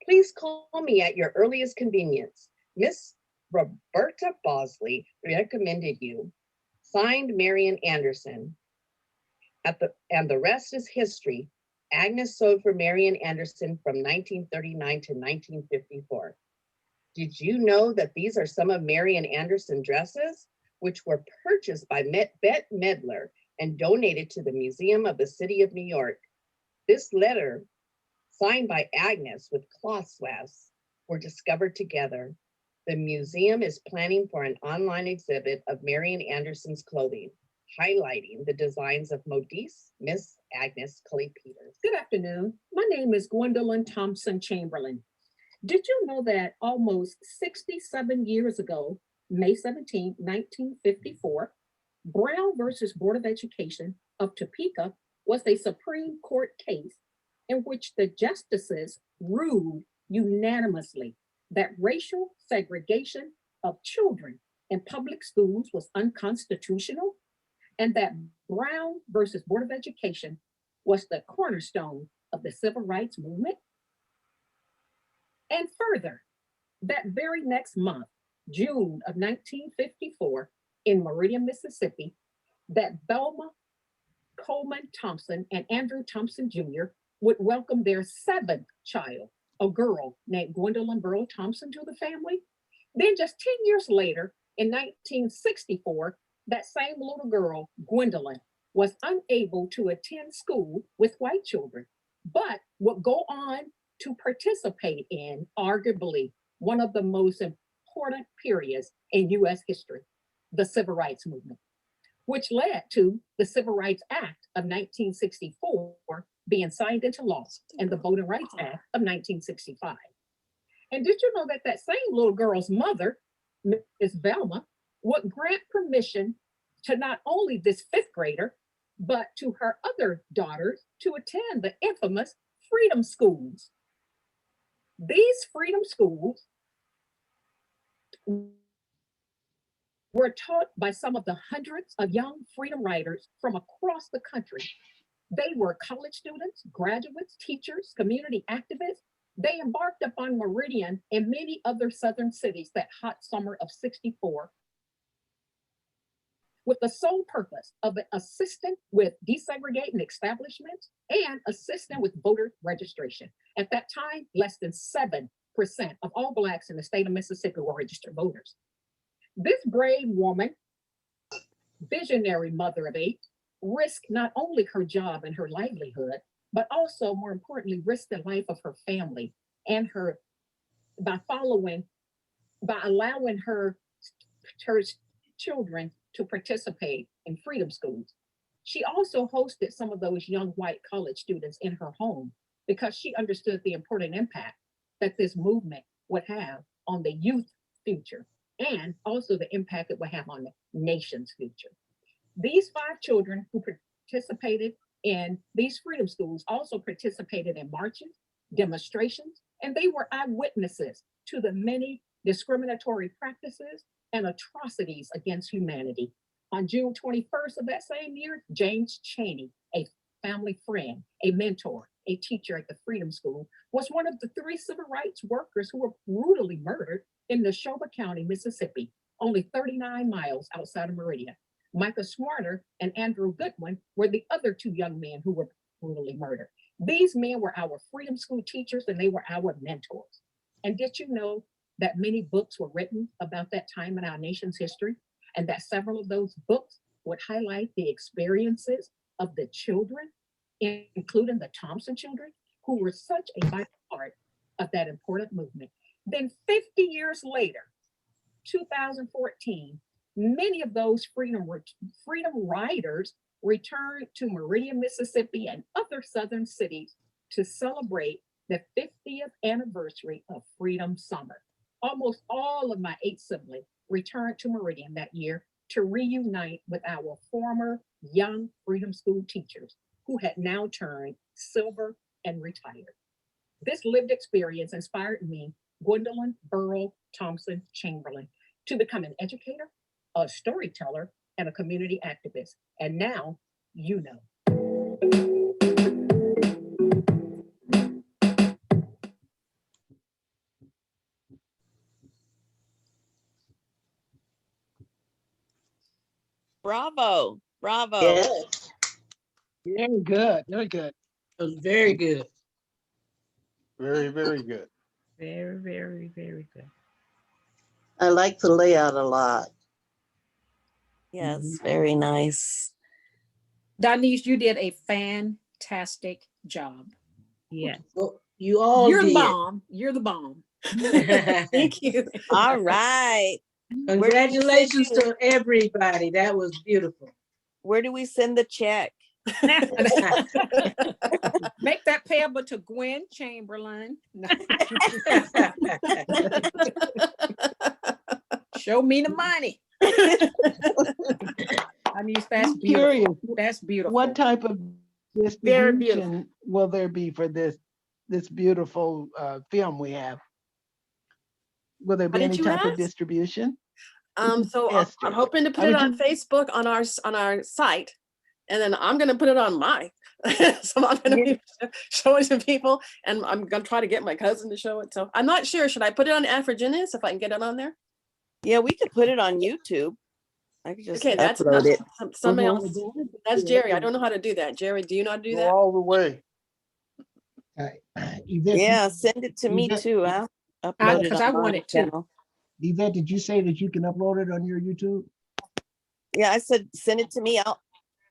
"Please call me at your earliest convenience. Miss Roberta Bosley recommended you." Signed, Marian Anderson. And the rest is history. Agnes sewed for Marian Anderson from 1939 to 1954. Did you know that these are some of Marian Anderson dresses, which were purchased by Bette Midler and donated to the Museum of the City of New York? This letter, signed by Agnes with cloth swabs, were discovered together. The museum is planning for an online exhibit of Marian Anderson's clothing, highlighting the designs of modiste Miss Agnes Cully Peters. Good afternoon. My name is Gwendolyn Thompson Chamberlain. Did you know that almost 67 years ago, May 17, 1954, Brown versus Board of Education of Topeka was a Supreme Court case in which the justices ruled unanimously that racial segregation of children in public schools was unconstitutional, and that Brown versus Board of Education was the cornerstone of the civil rights movement. And further, that very next month, June of 1954, in Meridian, Mississippi, that Velma Coleman Thompson and Andrew Thompson Jr. would welcome their 7th child, a girl named Gwendolyn Burrow Thompson, to the family. Then just 10 years later, in 1964, that same little girl, Gwendolyn, was unable to attend school with white children, but would go on to participate in arguably one of the most important periods in U.S. history. the Civil Rights Movement, which led to the Civil Rights Act of 1964 being signed into law and the Voting Rights Act of 1965. And did you know that that same little girl's mother, Ms. Velma, would grant permission to not only this fifth grader, but to her other daughters to attend the infamous freedom schools. These freedom schools were taught by some of the hundreds of young freedom riders from across the country. They were college students, graduates, teachers, community activists. They embarked upon Meridian and many other southern cities that hot summer of '64 with the sole purpose of assisting with desegregating establishments and assisting with voter registration. At that time, less than 7% of all Blacks in the state of Mississippi were registered voters. This brave woman, visionary mother of 8, risked not only her job and her livelihood, but also, more importantly, risked the life of her family and her by allowing her children to participate in freedom schools. She also hosted some of those young white college students in her home because she understood the important impact that this movement would have on the youth future and also the impact it would have on the nation's future. These 5 children who participated in these freedom schools also participated in marches, demonstrations, and they were eyewitnesses to the many discriminatory practices and atrocities against humanity. On June 21st of that same year, James Chaney, a family friend, a mentor, a teacher at the Freedom School, was one of the 3 civil rights workers who were brutally murdered in Neshoba County, Mississippi, only 39 miles outside of Meridian. Micah Smarter and Andrew Goodwin were the other 2 young men who were brutally murdered. These men were our Freedom School teachers and they were our mentors. And did you know that many books were written about that time in our nation's history, and that several of those books would highlight the experiences of the children, including the Thompson children, who were such a vital part of that important movement. Then 50 years later, 2014, many of those freedom riders returned to Meridian, Mississippi and other southern cities to celebrate the 50th anniversary of Freedom Summer. Almost all of my 8 siblings returned to Meridian that year to reunite with our former young Freedom School teachers who had now turned silver and retired. This lived experience inspired me, Gwendolyn Burrell Thompson Chamberlain, to become an educator, a storyteller, and a community activist. And now, you know. Bravo, bravo. Yes, Very good, very good. it was very good. Very, very good. Very, very, very good. I like the layout a lot. Yes, very nice. Denise, you did a fantastic job. Yes. Well, you all You're the did. bomb. You're the bomb. Thank you. All right. Congratulations to everybody. That was beautiful. Where do we send the check? Make that payable to Gwen Chamberlain. Show me the money. I mean, that's I'm beautiful. curious, That's beautiful. what type of Very beautiful. distribution will there be for this beautiful film we have? Will there be What did any you type of ask? distribution? So Esther. I'm hoping to put I it was on Facebook on our site, and then I'm going to put it on mine. So I'm going to be showing to people, and I'm going to try to get my cousin to show it. So I'm not sure. Should I put it on Afrogenis if I can get it on there? Yeah, we could put it on YouTube. I could just Okay, that's upload it. somebody Mhm. else. That's Jerry. I don't know how to do that. Jerry, do you know how to do Go that? all the way. Yvette, Yeah, send it to me Yvette- too. I'll upload it Because on I my want it too. channel. Yvette, did you say that you can upload it on your YouTube? Yeah, I said send it to me. I'll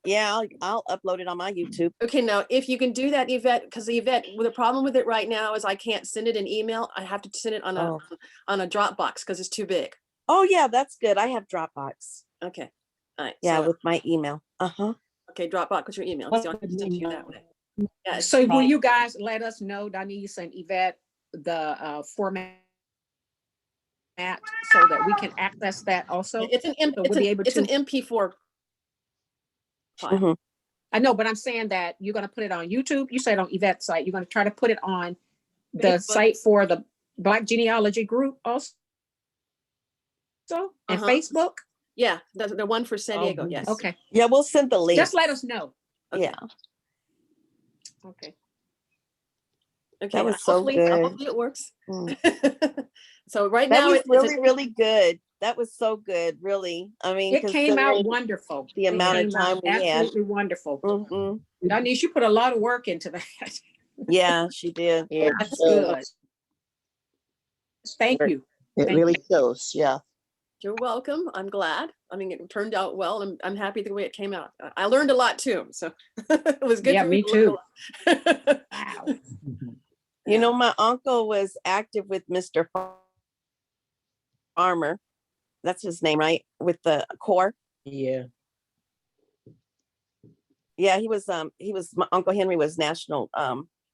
upload it on my YouTube. Okay, now if you can do that, Yvette, because Yvette, the problem with it right now is I can't send it in email. I have to send it on a Dropbox because it's too big. Oh yeah, that's good. I have Dropbox. Okay. All right. Yeah, So, with my email. okay, Dropbox, what's your email? So I'll send to you that way. Yeah, So will you guys let us know, Denise and Yvette, the format so that we can access that also? it's an So we'll be able it's to. an MP4 file. Mm-hmm. I know, but I'm saying that you're going to put it on YouTube. You said on Yvette's site, you're going to try to put it on the Facebook. site for the Black Genealogy group also, and Facebook. Yeah, the one for San Diego. Yes. Okay. Yeah, we'll send the link. Just let us know. Okay. Yeah. Okay. Okay. That was so good. Hopefully it works. So right That now was it's really, really good. That was so good, really. I mean, It came out considering wonderful. the amount of time we had. Absolutely wonderful. Mm-hmm. Denise, you put a lot of work into that. Yeah, she did. Yeah, That's good. Thank you. It Thank really you. shows, yeah. You're welcome. I'm glad. I mean, it turned out well. I'm happy the way it came out. I learned a lot too. So it was good. Yeah, for me to learn a too. lot. Wow. You know, my uncle was active with Mr. Farmer. That's his name, right? With the Corps. Yeah. Yeah, he was my Uncle Henry was national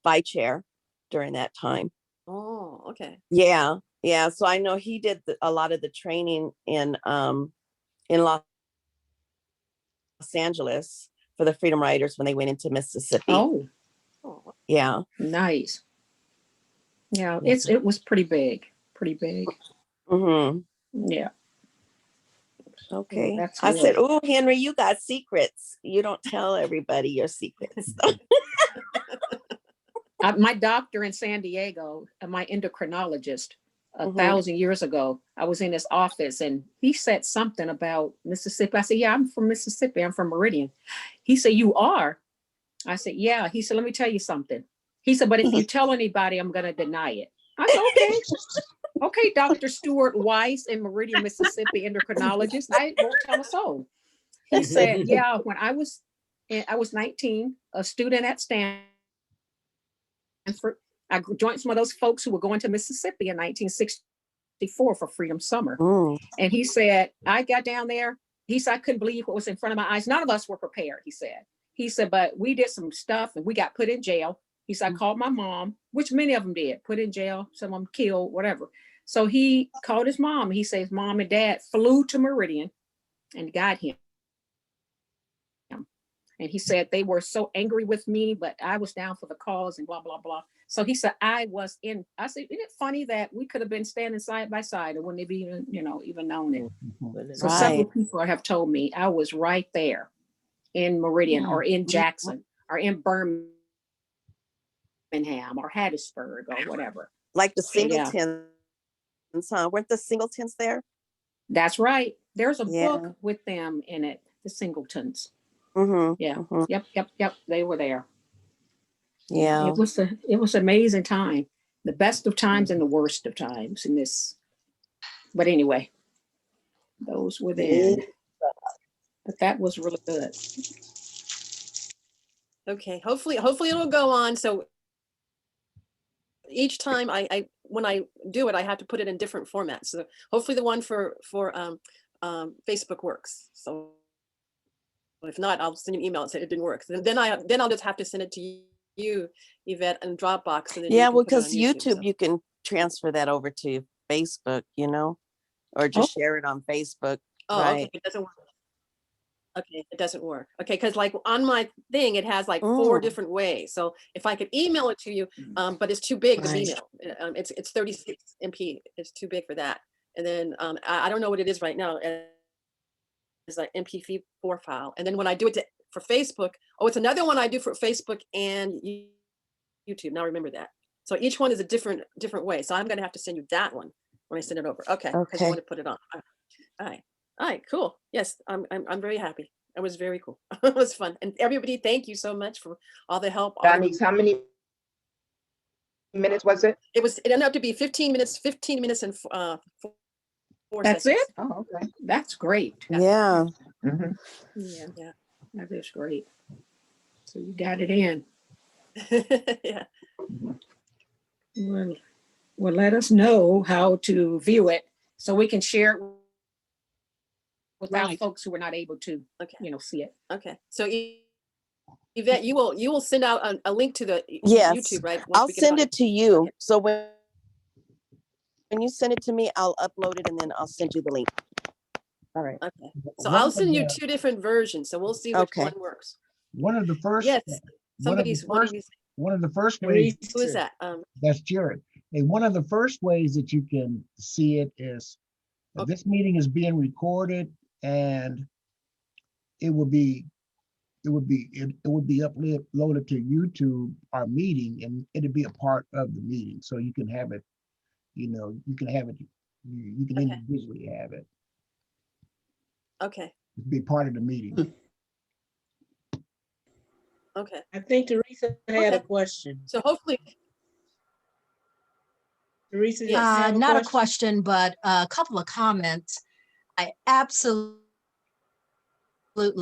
vice chair during that time. Oh, okay. Yeah. Yeah. So I know he did a lot of the training in Los Angeles for the Freedom Riders when they went into Mississippi. Oh. Yeah. Nice. Yeah, it was pretty big. Pretty big. Mm-hmm. Yeah. Okay. That's I good. said, "Oh, Henry, you got secrets. You don't tell everybody your secrets." My doctor in San Diego, my endocrinologist, 1,000 years ago, I was in his office and he said something about Mississippi. I said, yeah, I'm from Mississippi. I'm from Meridian. He said, you are? I said, yeah. He said, let me tell you something. He said, but if you tell anybody, I'm going to deny it. I said, okay. Okay, Dr. Stuart Weiss in Meridian, Mississippi, endocrinologist. I won't tell a soul. He said, yeah, when I was 19, a student at Stanford, I joined some of those folks who were going to Mississippi in 1964 for Freedom Summer. And he said, I got down there. He said, I couldn't believe what was in front of my eyes. None of us were prepared, he said. He said, but we did some stuff and we got put in jail. He said, I called my mom, which many of them did, put in jail, some of them killed, whatever. So he called his mom. He says, mom and dad flew to Meridian and got him. And he said they were so angry with me, but I was down for the cause and blah, blah, blah. So he said, I said, isn't it funny that we could have been standing side by side and wouldn't have even, even known it. So several people have told me I was right there in Meridian or in Jackson or in Birmingham or Hattiesburg or whatever. Like the Singletons, huh? Weren't the Singletons there? That's right. There's a book with them in it, the Singletons. Mm-hmm. Yeah. Mm-hmm. Yep. They were there. Yeah. It was an amazing time. The best of times and the worst of times in this. But anyway, those were then. But that was really good. Okay. Hopefully it'll go on. So each time I when I do it, I have to put it in different formats. So hopefully the one for Facebook works. So if not, I'll send you an email and say it didn't work. Then I'll just have to send it to you, Yvette, and Dropbox. And then yeah, well, because YouTube, you can transfer that over to Facebook, or just share it on Facebook. Oh, right. Okay, it doesn't work. Okay, it doesn't work. Okay, because like on my thing, it has like 4 different ways. So if I could email it to you, but it's too big to email. It's 36 MP. It's too big for that. And then I don't know what it is right now. It's like MP4 file. And then when I do it for Facebook, it's another one I do for Facebook and YouTube. Now remember that. So each one is a different way. So I'm going to have to send you that one when I send it over. Okay. Because I want to put it on. All right. Cool. Yes, I'm very happy. It was very cool. It was fun. And everybody, thank you so much for all the help. Denise, how many minutes was it? It ended up to be 15 minutes and 4 That's seconds. it? Oh, okay. That's great. Yeah. Mm-hmm. Yeah. That is great. So you got it in. Yeah. Well, let us know how to view it so we can share it without Right. folks who are not able to, Okay. see it. Okay. So Yvette, you will send out a link to the Yes, YouTube, right? Once I'll we get send on. it to you. So when you send it to me, I'll upload it and then I'll send you the link. All right. Okay. So One I'll of send you the- 2 different versions. So we'll see which Okay. one works. One of the first, Yes. one of the Somebody's one of first, you. one of the first ways, Who is that? that's Jared. And one of the first ways that you can see it is that this meeting is being recorded and it would be uploaded to YouTube, our meeting, and it'd be a part of the meeting. So you can have it, you can have it, you can Okay. individually have it. Okay. Be part of the meeting. Okay. I think Teresa had a Okay. question. So hopefully, Teresa, Yes. you have Not a question, but a couple of comments. I absolutely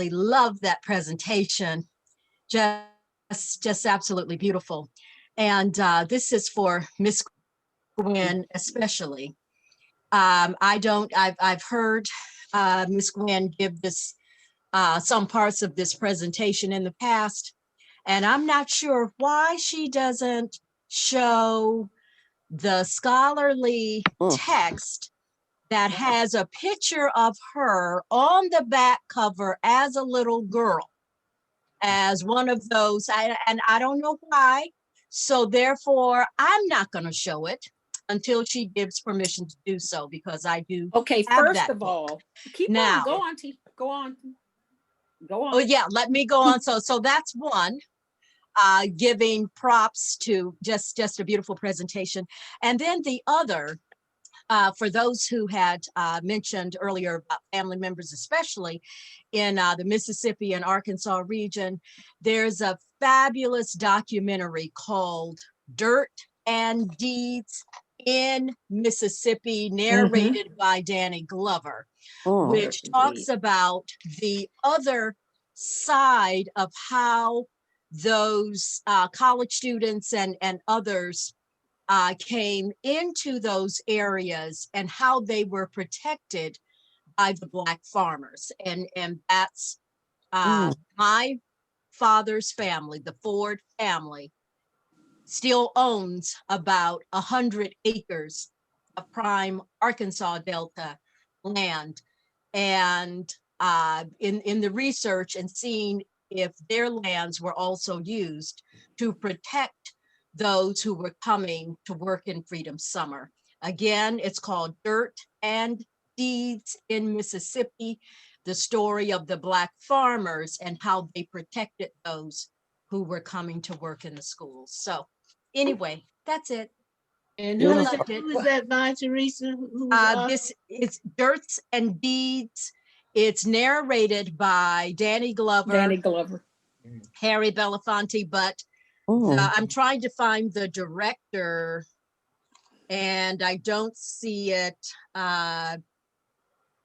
love that presentation. Just absolutely beautiful. And this is for Miss Gwen especially. I've heard Miss Gwen give this some parts of this presentation in the past, and I'm not sure why she doesn't show the scholarly text that has a picture of her on the back cover as a little girl, as one of those, and I don't know why. So therefore, I'm not going to show it until she gives permission to do so, because I do. Okay, have first that of book. all, keep Now, on, go on, T, go on. Go on. oh yeah, let me go on. So that's one. Giving props to just a beautiful presentation. And then the other, for those who had mentioned earlier about family members, especially in the Mississippi and Arkansas region, there's a fabulous documentary called Dirt and Deeds in Mississippi, narrated by Danny Glover, which talks about the other side of how those college students and others came into those areas and how they were protected by the Black farmers. And that's my father's family, the Ford family, still owns about 100 acres of prime Arkansas Delta land. And in the research and seeing if their lands were also used to protect those who were coming to work in Freedom Summer. Again, it's called Dirt and Deeds in Mississippi, the story of the Black farmers and how they protected those who were coming to work in the schools. So anyway, that's it. And who is that by, Teresa? This is Dirts and Deeds. It's narrated by Danny Glover, Harry Belafonte, but I'm trying to find the director and I don't see it. And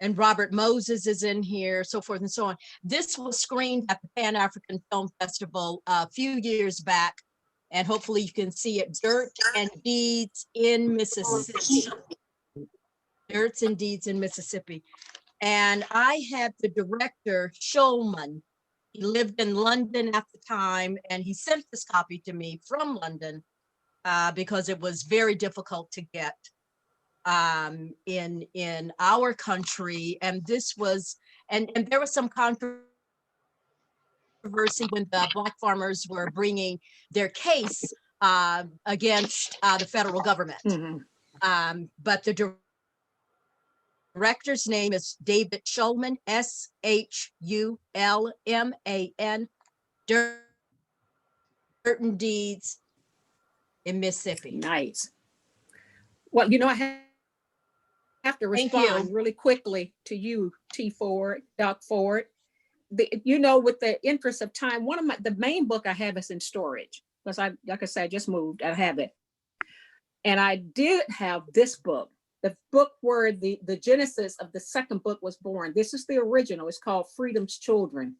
Robert Moses is in here, so forth and so on. This was screened at the Pan-African Film Festival a few years back, and hopefully you can see it. Dirt and Deeds in Mississippi. Dirts and Deeds in Mississippi. And I had the director, Shulman. He lived in London at the time, and he sent this copy to me from London because it was very difficult to get in our country. And this was, and there was some controversy when the Black farmers were bringing their case against the federal government. But the director's name is David Shulman, S-H-U-L-M-A-N, Dirt and Deeds in Mississippi. Nice. Well, I have to respond really quickly to you, T. Ford, Doc Ford. With the interest of time, the main book I have is in storage because like I said, I just moved. I have it, and I did have this book. The book where the genesis of the second book was born. This is the original. It's called Freedom's Children.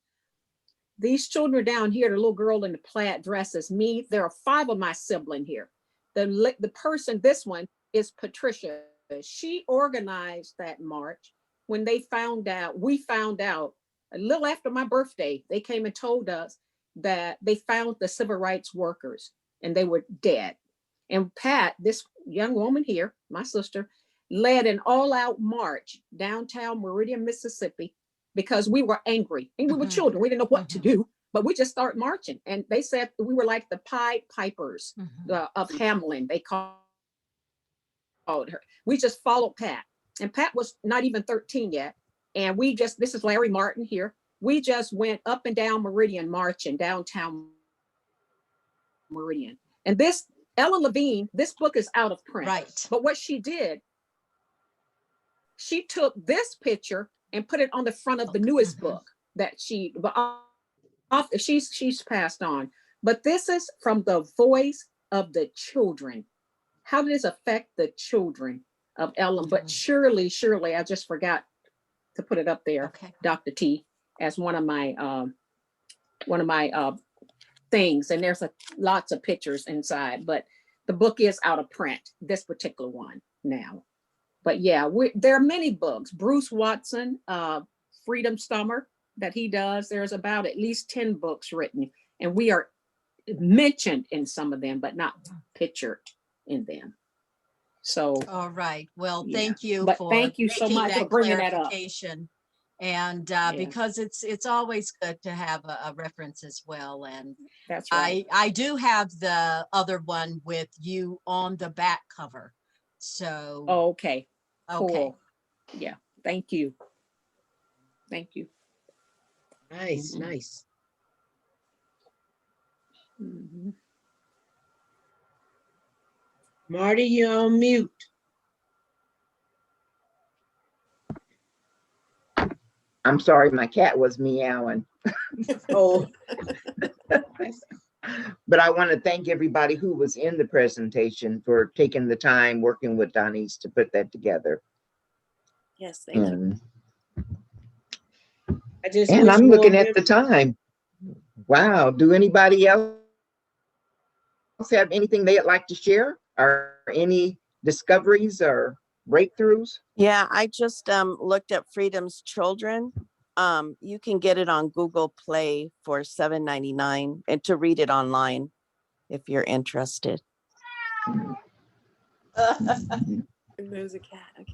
These children down here, the little girl in the plaid dress is me. There are 5 of my siblings here. The person, this one is Patricia. She organized that march. when they found out, we found out a little after my birthday, they came and told us that they found the civil rights workers and they were dead. And Pat, this young woman here, my sister, led an all-out march downtown Meridian, Mississippi, because we were angry and we were children. We didn't know what to do, but we just started marching. And they said we were like the Pied Pipers of Hamlin. They called her. We just followed Pat. And Pat was not even 13 yet. And we just, this is Larry Martin here. We just went up and down Meridian marching downtown Meridian. And this, Ellen Levine, this book is out of print. Right. But what she did, she took this picture and put it on the front of the newest book that she's passed on. But this is from the voice of the children. How does this affect the children of Ellen? But surely, I just forgot to put it up there, Dr. T, as one of my things. And there's lots of pictures inside, but the book is out of print, this particular one now. But yeah, there are many books. Bruce Watson, Freedom Summer, that he does. There's about at least 10 books written, and we are mentioned in some of them, but not pictured in them. So. All right. Well, Yeah. thank you But for thank you so making much for that bringing that up. clarification. And Yeah. because it's always good to have a reference as well. And that's right. I do have the other one with you on the back cover. So. Oh, okay. Okay. Cool. Yeah. Thank you. Thank you. Nice, nice. Marty, you're on mute. I'm sorry, my cat was meowing. Oh. But I want to thank everybody who was in the presentation for taking the time working with Denise to put that together. Yes, thank you. And I'm looking at the time. Wow. Do anybody else have anything they'd like to share, or any discoveries or breakthroughs? Yeah, I just looked at Freedom's Children. You can get it on Google Play for $7.99 and to read it online if you're interested. There's a cat.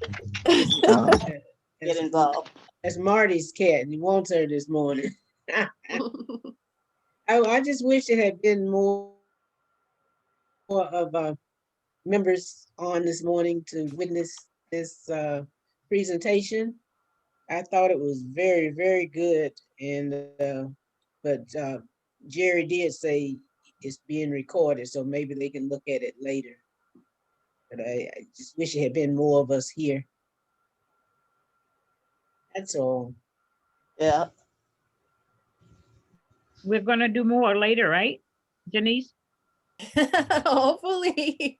Okay. Get involved. That's Marty's cat. He wants her this morning. I just wish it had been more of members on this morning to witness this presentation. I thought it was very, very good. And but Jerry did say it's being recorded, so maybe they can look at it later. But I just wish it had been more of us here. That's all. Yeah. We're gonna do more later, right, Denise? Hopefully.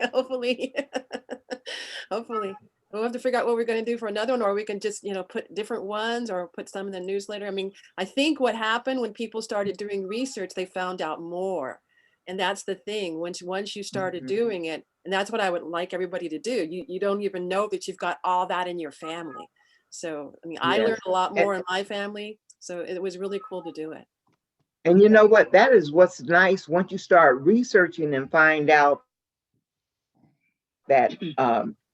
We'll have to figure out what we're going to do for another one, or we can just, put different ones or put some in the newsletter. I mean, I think what happened when people started doing research, they found out more. And that's the thing. Once you started doing it, and that's what I would like everybody to do. You don't even know that you've got all that in your family. So, I mean, I learned a lot more in my family. So it was really cool to do it. And you know what? That is what's nice once you start researching and find out that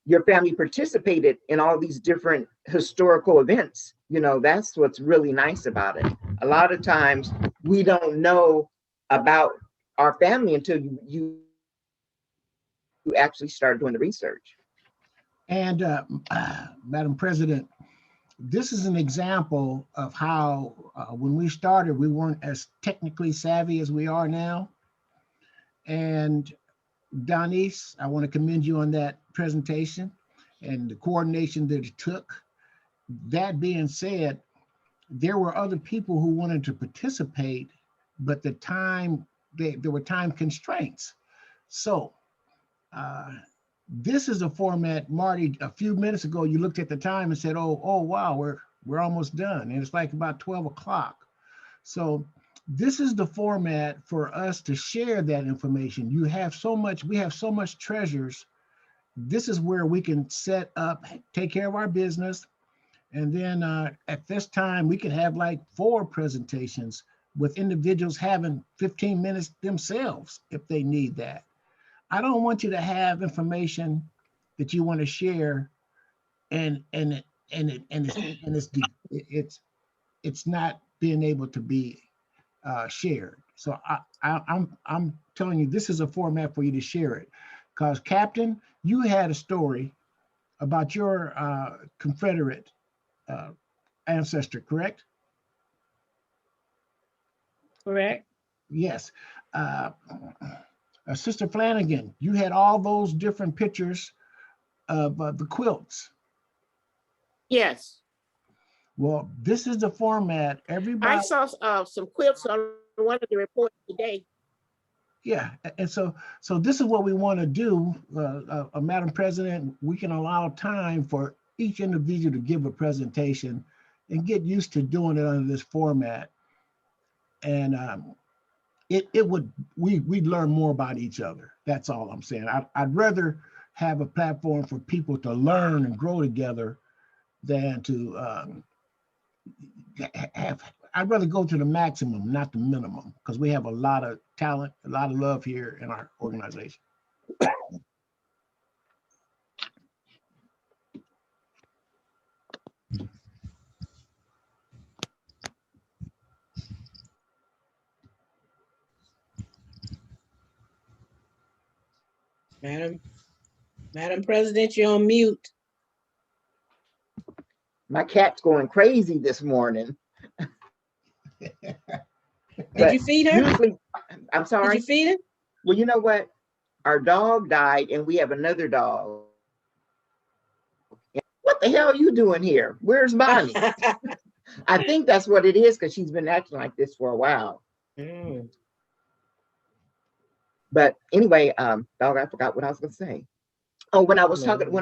your family participated in all these different historical events. That's what's really nice about it. A lot of times we don't know about our family until you actually start doing the research. And Madam President, this is an example of how when we started, we weren't as technically savvy as we are now. And Denise, I want to commend you on that presentation and the coordination that it took. That being said, there were other people who wanted to participate, but the time, there were time constraints. So this is a format, Marty, a few minutes ago, you looked at the time and said, oh wow, we're almost done. And it's like about 12 o'clock. So this is the format for us to share that information. We have so much treasures. This is where we can set up, take care of our business, And then at this time, we could have like 4 presentations with individuals having 15 minutes themselves if they need that. I don't want you to have information that you want to share and it's not being able to be shared. So I'm telling you, this is a format for you to share it. Because Captain, you had a story about your Confederate ancestor, correct? Correct. Yes. Sister Flanagan, you had all those different pictures of the quilts. Yes. Well, this is the format. Everybody. I saw some quilts on one of the reports today. Yeah, and so this is what we want to do, Madam President. We can allow time for each individual to give a presentation and get used to doing it under this format. And we'd learn more about each other. That's all I'm saying. I'd rather have a platform for people to learn and grow together than to I'd rather go to the maximum, not the minimum, because we have a lot of talent, a lot of love here in our organization. Madam President, you're on mute. My cat's going crazy this morning. Did you feed her? Usually, I'm sorry. Did you feed her? Well, you know what? Our dog died and we have another dog. What the hell are you doing here? Where's Bonnie? I think that's what it is, because she's been acting like this for a while. But anyway, dog, I forgot what I was gonna say. Oh, when I was talking,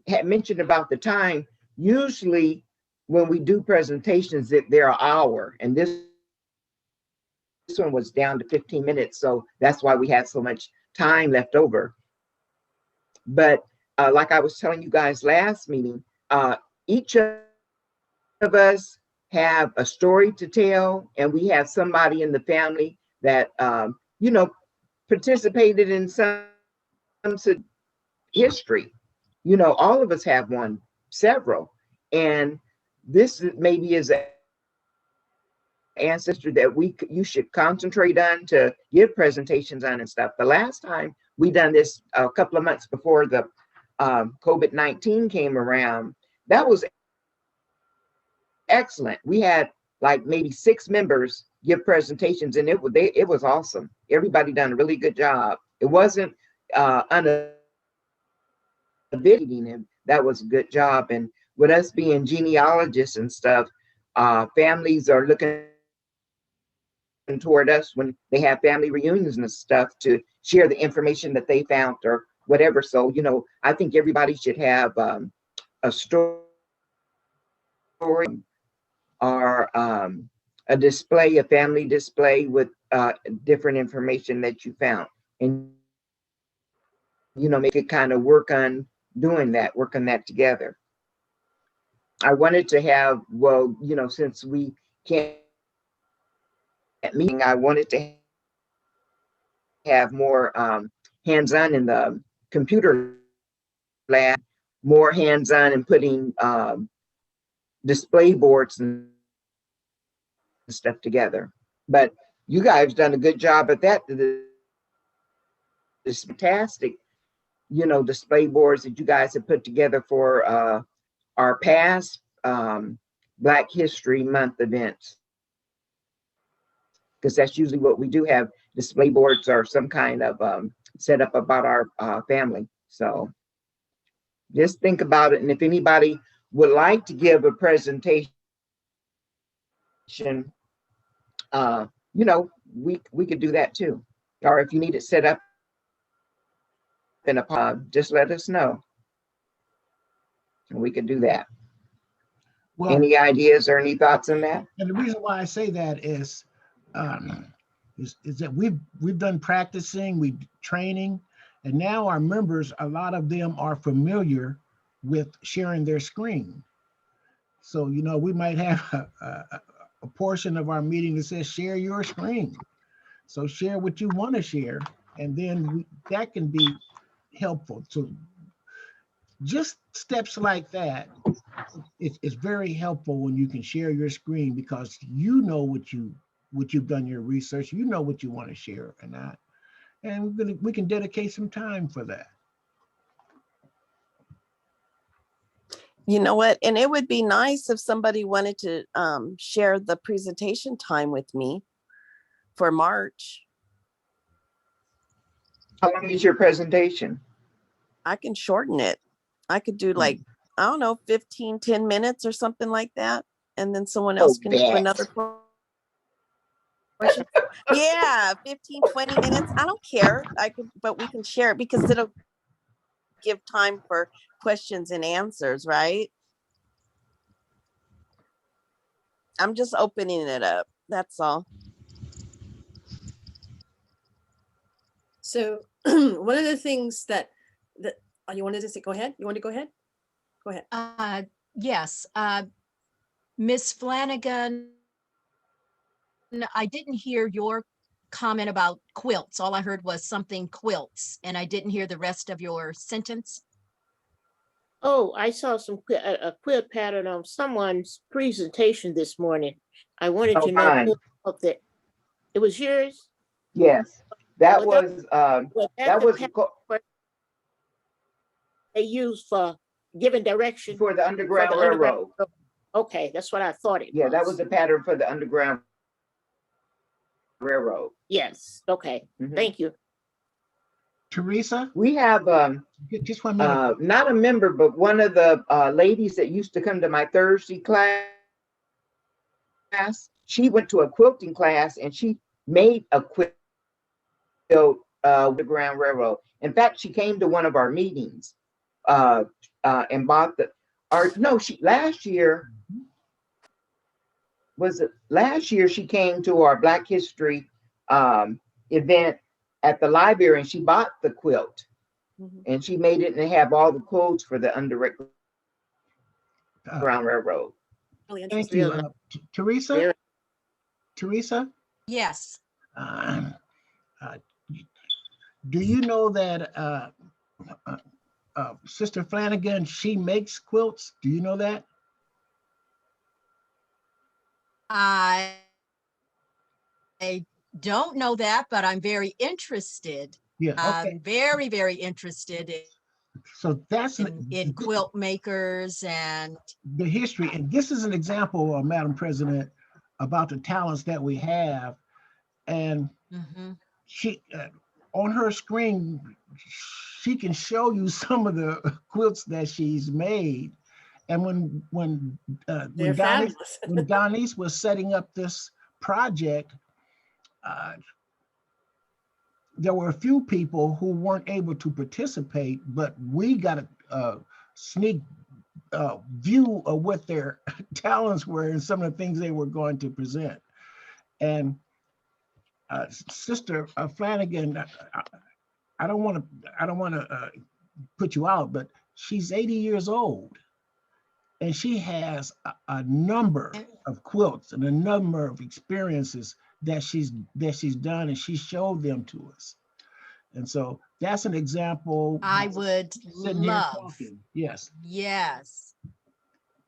had mentioned about the time, usually when we do presentations, they're an hour, and this one was down to 15 minutes. So that's why we had so much time left over. But like I was telling you guys last meeting, each of us have a story to tell, and we have somebody in the family that, you know, participated in some history. You know, all of us have one, several. And this maybe is an ancestor that you should concentrate on to give presentations on and stuff. The last time we done this a couple of months before the COVID-19 came around, that was excellent. We had like maybe 6 members give presentations, and it was awesome. Everybody done a really good job. It wasn't unavailing, and that was a good job. And with us being genealogists and stuff, families are looking toward us when they have family reunions and stuff to share the information that they found or whatever. So, you know, I think everybody should have a story or a display, a family display with different information that you found. And, you know, make it kind of work on doing that, work on that together. I wanted to have, well, you know, since we can't meeting, I wanted to have more hands-on in the computer lab, more hands-on in putting display boards and stuff together. But you guys done a good job at that. It's fantastic, you know, display boards that you guys have put together for our past Black History Month events. Because that's usually what we do, have display boards or some kind of setup about our family. So just think about it. And if anybody would like to give a presentation, you know, we could do that too. Or if you need it set up in a pod, just let us know. And we could do that. Well, any ideas or any thoughts on that? And the reason why I say that is that we've done practicing, we training, and now our members, a lot of them are familiar with sharing their screen. So, you know, we might have a portion of our meeting that says share your screen. So share what you want to share, and then that can be helpful. So just steps like that, it's very helpful when you can share your screen, because you know what you've done your research, you know what you want to share or not, and we can dedicate some time for that. You know what? And it would be nice if somebody wanted to share the presentation time with me for March. How long is your presentation? I can shorten it. I could do like, I don't know, 10 minutes or something like that. And then someone else can do another portion. Yeah, 20 minutes. I don't care. But we can share it because it'll give time for questions and answers, right? I'm just opening it up. That's all. So one of the things that you wanted to say, go ahead. You want to go ahead? Go ahead. Yes, Miss Flanagan, I didn't hear your comment about quilts. All I heard was something quilts, and I didn't hear the rest of your sentence. Oh, I saw a quilt pattern on someone's presentation this morning. I wanted to know who up there. It was yours? Yes, that Well, was they used for giving direction for the Underground Railroad. Okay, that's what I thought it was. Yeah, that was the pattern for the Underground Railroad. Yes. Okay. Thank you. Teresa? We have just 1 minute. Not a member, but one of the ladies that used to come to my Thursday class. She went to a quilting class and she made a quilt Underground Railroad. In fact, she came to one of our meetings and bought last year she came to our Black History event at the library, and she bought the quilt and she made it and have all the codes for the Underground Railroad. Really Thank you. Teresa? Teresa? Yes. Do you know that Sister Flanagan, she makes quilts? Do you know that? I don't know that, but I'm very interested. Yeah, okay. I'm very, very interested So that's in quilt makers and the history. And this is an example, Madam President, about the talents that we have. And she, on her screen, she can show you some of the quilts that she's made. And when Denise was setting up this project, there were a few people who weren't able to participate, but we got a sneak view of what their talents were and some of the things they were going to present. And Sister Flanagan, I don't want to put you out, but she's 80 years old, and she has a number of quilts and a number of experiences that she's done, and she showed them to us. And so that's an example. I would love. Yes. Yes.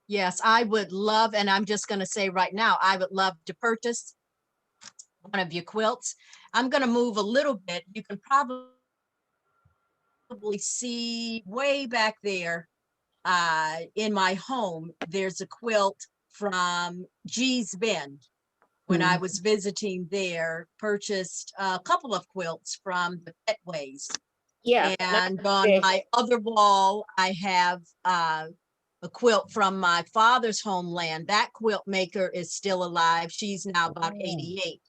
Yes, I would love, and I'm just going to say right now, I would love to purchase one of your quilts. I'm going to move a little bit. You can probably see way back there in my home, there's a quilt from Gee's Bend. When I was visiting there, purchased a couple of quilts from the Petways. Yeah. And on my other wall, I have a quilt from my father's homeland. That quilt maker is still alive. She's now about 88.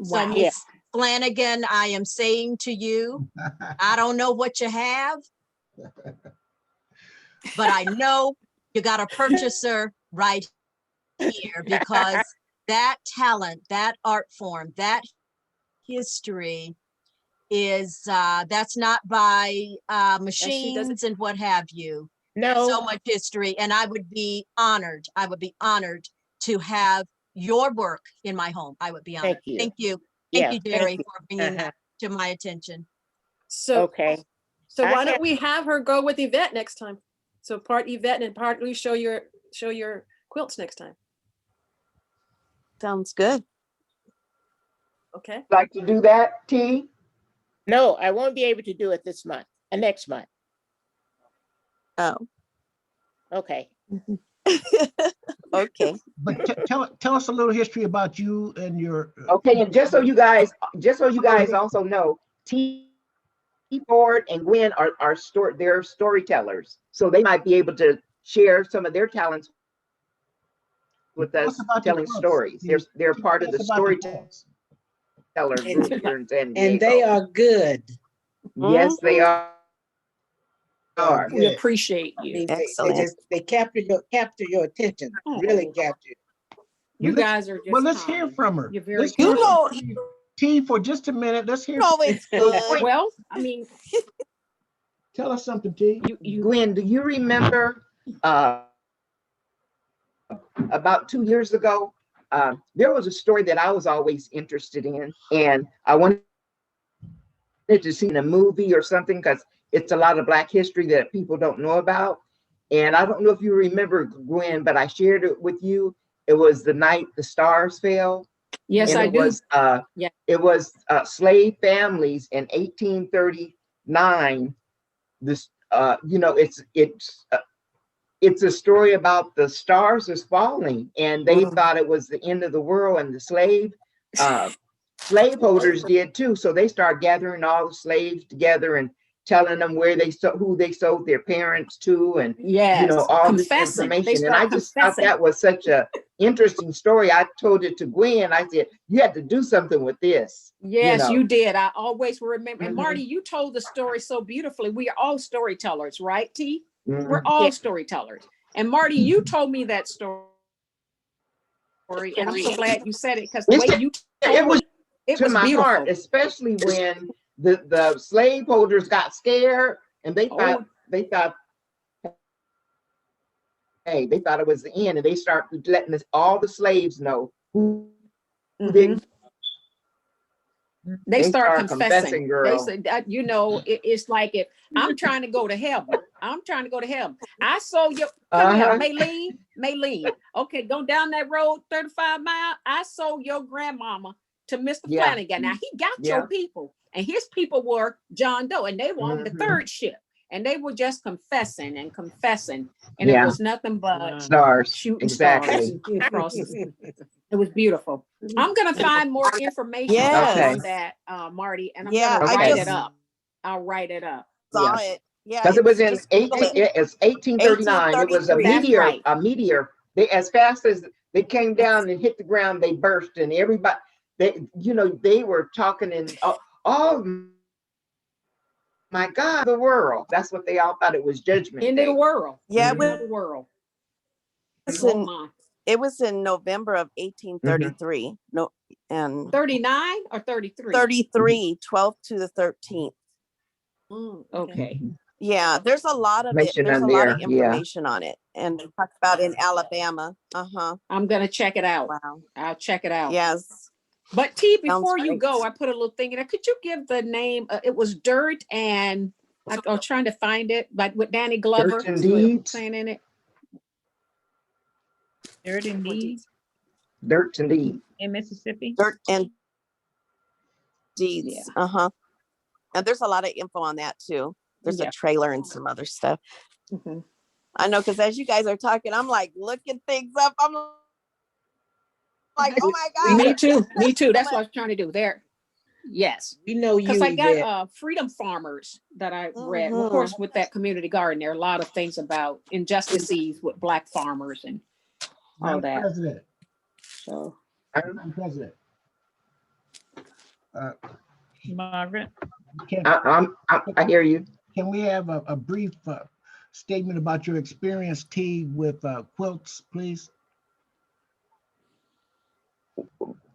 So Miss Flanagan, I am saying to you, I don't know what you have, but I know you got a purchaser right here, because that talent, that art form, that history is that's not by machines and what have you. No. So much history, and I would be honored. I would be honored to have your work in my home. I would be honored. Thank you. Thank you. Yeah, Thank you, thank Jerry, you. for bringing that to my attention. So, Okay. so I why don't have- we have her go with Yvette next time? So part Yvette and partly show your quilts next time. Sounds good. Okay. Like to do that, T? No, I won't be able to do it this month, next month. Oh, Okay. okay. But tell us a little history about you and your. Okay, and just so you guys also know, T Ford and Gwen are they're storytellers, so they might be able to share some of their talents with Tell us, about your telling quilts, stories. T. They're part Tell of us the about the storyteller quilts. group here in San Diego. And they are good. Yes, they are. We appreciate you. They Excellent. just they capture your attention. Really capture. You Well, guys are just well, let's hear kind. from her. You're very Let's hear kind. from T for just a minute. Let's hear. You know it's good. Well, I mean, Tell us something, T. Gwen, do you remember about 2 years ago, there was a story that I was always interested in, and I wanted to see in a movie or something because it's a lot of Black history that people don't know about. And I don't know if you remember, Gwen, but I shared it with you. It was the night the stars fell. yes, And I it do. was Yeah. it was slave families in 1839. This it's a story about the stars is falling, and they thought it was the end of the world, and the slaveholders did too. So they start gathering all the slaves together and telling them who they sold their parents to, and all this information. And I just thought that was such a interesting story. I told it to Gwen. I said, you have to do something with this. Yes, you did. I always will remember. And Mhm. Marty, you told the story so beautifully. We are all storytellers, right, T? Mhm. We're all storytellers. And Marty, you told me that story, and I'm so glad you said it because the way you It was it to was my beautiful. heart, especially when the slaveholders got scared and they thought hey, they thought it was the end, and they started letting all the slaves know who they start start confessing. They girl. said, it's like if I'm trying to go to heaven. I saw your come here, Maylene. Okay, go down that road 35 miles. I sold your grandmama to Mr. Flanagan. Now he got your people, and his people were John Doe, and they were on the third ship, and they were just confessing, and it was nothing but stars. shooting Exactly. stars across the. It was beautiful. I'm gonna find more information Yes. on that, Marty, and I'm Yeah, gonna I write just it up. I'll write it up. saw it. Yeah, Because it was in just Google it. 1839. It was a 1833. That's meteor. right. A meteor. They, as fast as they came down and hit the ground, they burst, and everybody, they were talking in oh my God, the world. That's what they all thought it was Judgment End Day. of the world. Yeah, End of the world. it was in November of 1833. No, and 39 or 33? 33, 12th to the 13th. Okay. Yeah, there's a lot of it. Information There's a on lot there, of yeah. information on it. And it talks about in Alabama. I'm gonna check it out. Wow. I'll check it out. Yes. But T, Sounds before you great. go, I put a little thing in there. Could you give the name? It was Dirt and I was trying to find it, but with Danny Glover Dirt and Deeds. playing in it. Dirt and Deeds Dirt and Deeds. in Mississippi. Dirt and Deeds. Yeah. And there's a lot of info on that too. There's a trailer and some other stuff. Mm-hmm. I know, because as you guys are talking, I'm like looking things up. I'm like, oh my God. Me too. Me too. That's what I was trying to do there. Yes. We know you. Because I got Yvette. Freedom Farmers that I read. Of course, with that community garden, there are a lot of things about injustices with Black farmers and all Madam that. President. So, Madam President. Margaret. I hear you. Can we have a brief statement about your experience, T, with quilts, please?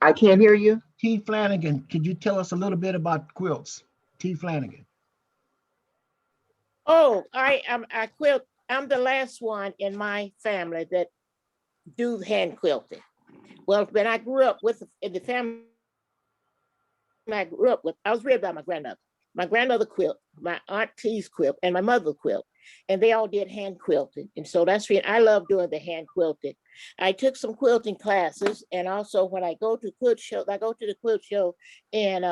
I can't hear you. T. Flanagan, could you tell us a little bit about quilts? T. Flanagan. Oh, I quilt I'm the last one in my family that do hand quilting. Well, when I grew up with in the family I grew up with, I was reared by my grandmother. My grandmother quilt, my auntie's quilt, and my mother quilt, and they all did hand quilting. And so that's when I love doing the hand quilting. I took some quilting classes, and also when I go to quilt show, I go to the quilt show in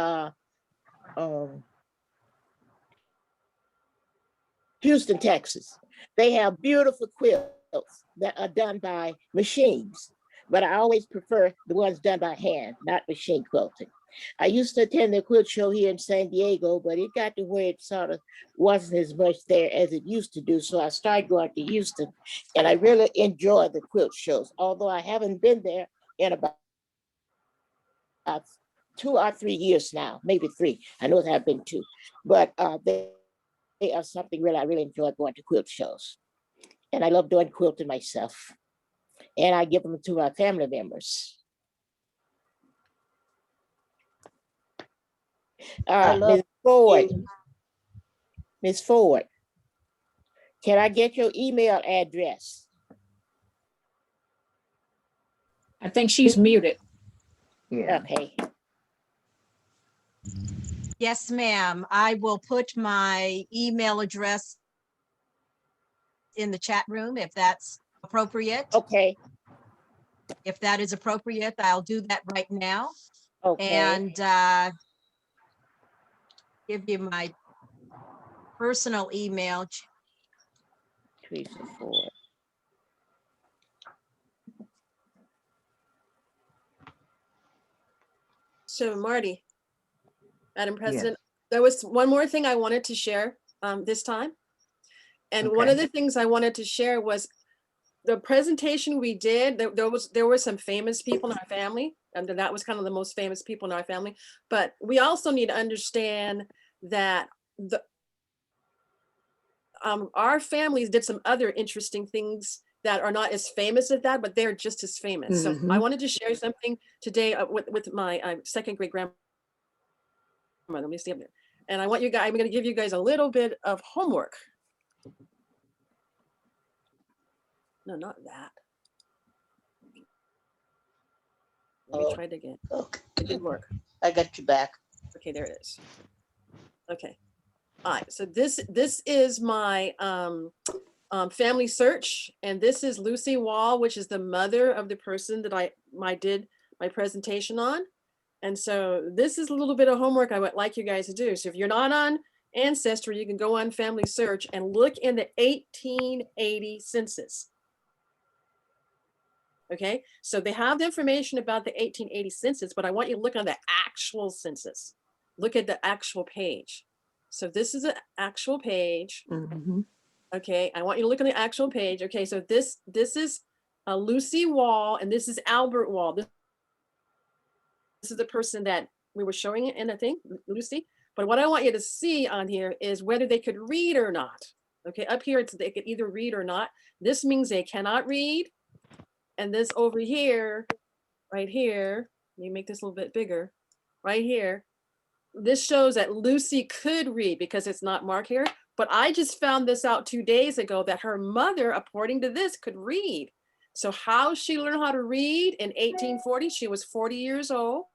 Houston, Texas. They have beautiful quilts that are done by machines, but I always prefer the ones done by hand, not machine quilting. I used to attend the quilt show here in San Diego, but it got to where it sort of wasn't as much there as it used to do. So I started going to Houston, and I really enjoy the quilt shows, although I haven't been there in about 2 or 3 years now, maybe 3. I know there have been 2, but they are something really, I really enjoy going to quilt shows. And I love doing quilting myself. And I give them to my family members. Ms. Ford, Ms. Ford, can I get your email address? I think she's muted. Yeah. Okay. Yes, ma'am. I will put my email address in the chat room if that's appropriate. Okay. If that is appropriate, I'll do that right now. Okay. And give you my personal email. Teresa Ford. So Marty, Madam President, there was one more thing I wanted to share this time. And one of the things I wanted to share was the presentation we did. There were some famous people in our family, and that was kind of the most famous people in our family. But we also need to understand that our families did some other interesting things that are not as famous as that, but they're just as famous. So I wanted to share something today with my second great grandmother. Let me see up there. And I want you guys, I'm going to give you guys a little bit of homework. No, not that. Let me try it again. Okay. It didn't work. I got you back. Okay, there it is. Okay. All right. So this is my family search, and this is Lucy Wall, which is the mother of the person that I did my presentation on. And so this is a little bit of homework I would like you guys to do. So if you're not on Ancestry, you can go on Family Search and look in the 1880 census. Okay, so they have the information about the 1880 census, but I want you to look on the actual census. Look at the actual page. So this is an actual page. Okay, I want you to look on the actual page. Okay, so this is Lucy Wall, and this is Albert Wall. This is the person that we were showing it in, I think, Lucy. But what I want you to see on here is whether they could read or not. Okay, up here, they could either read or not. This means they cannot read. And this over here, right here, let me make this a little bit bigger, right here. This shows that Lucy could read because it's not marked here. But I just found this out 2 days ago that her mother, according to this, could read. So how she learned how to read in 1840, she was 40 years old.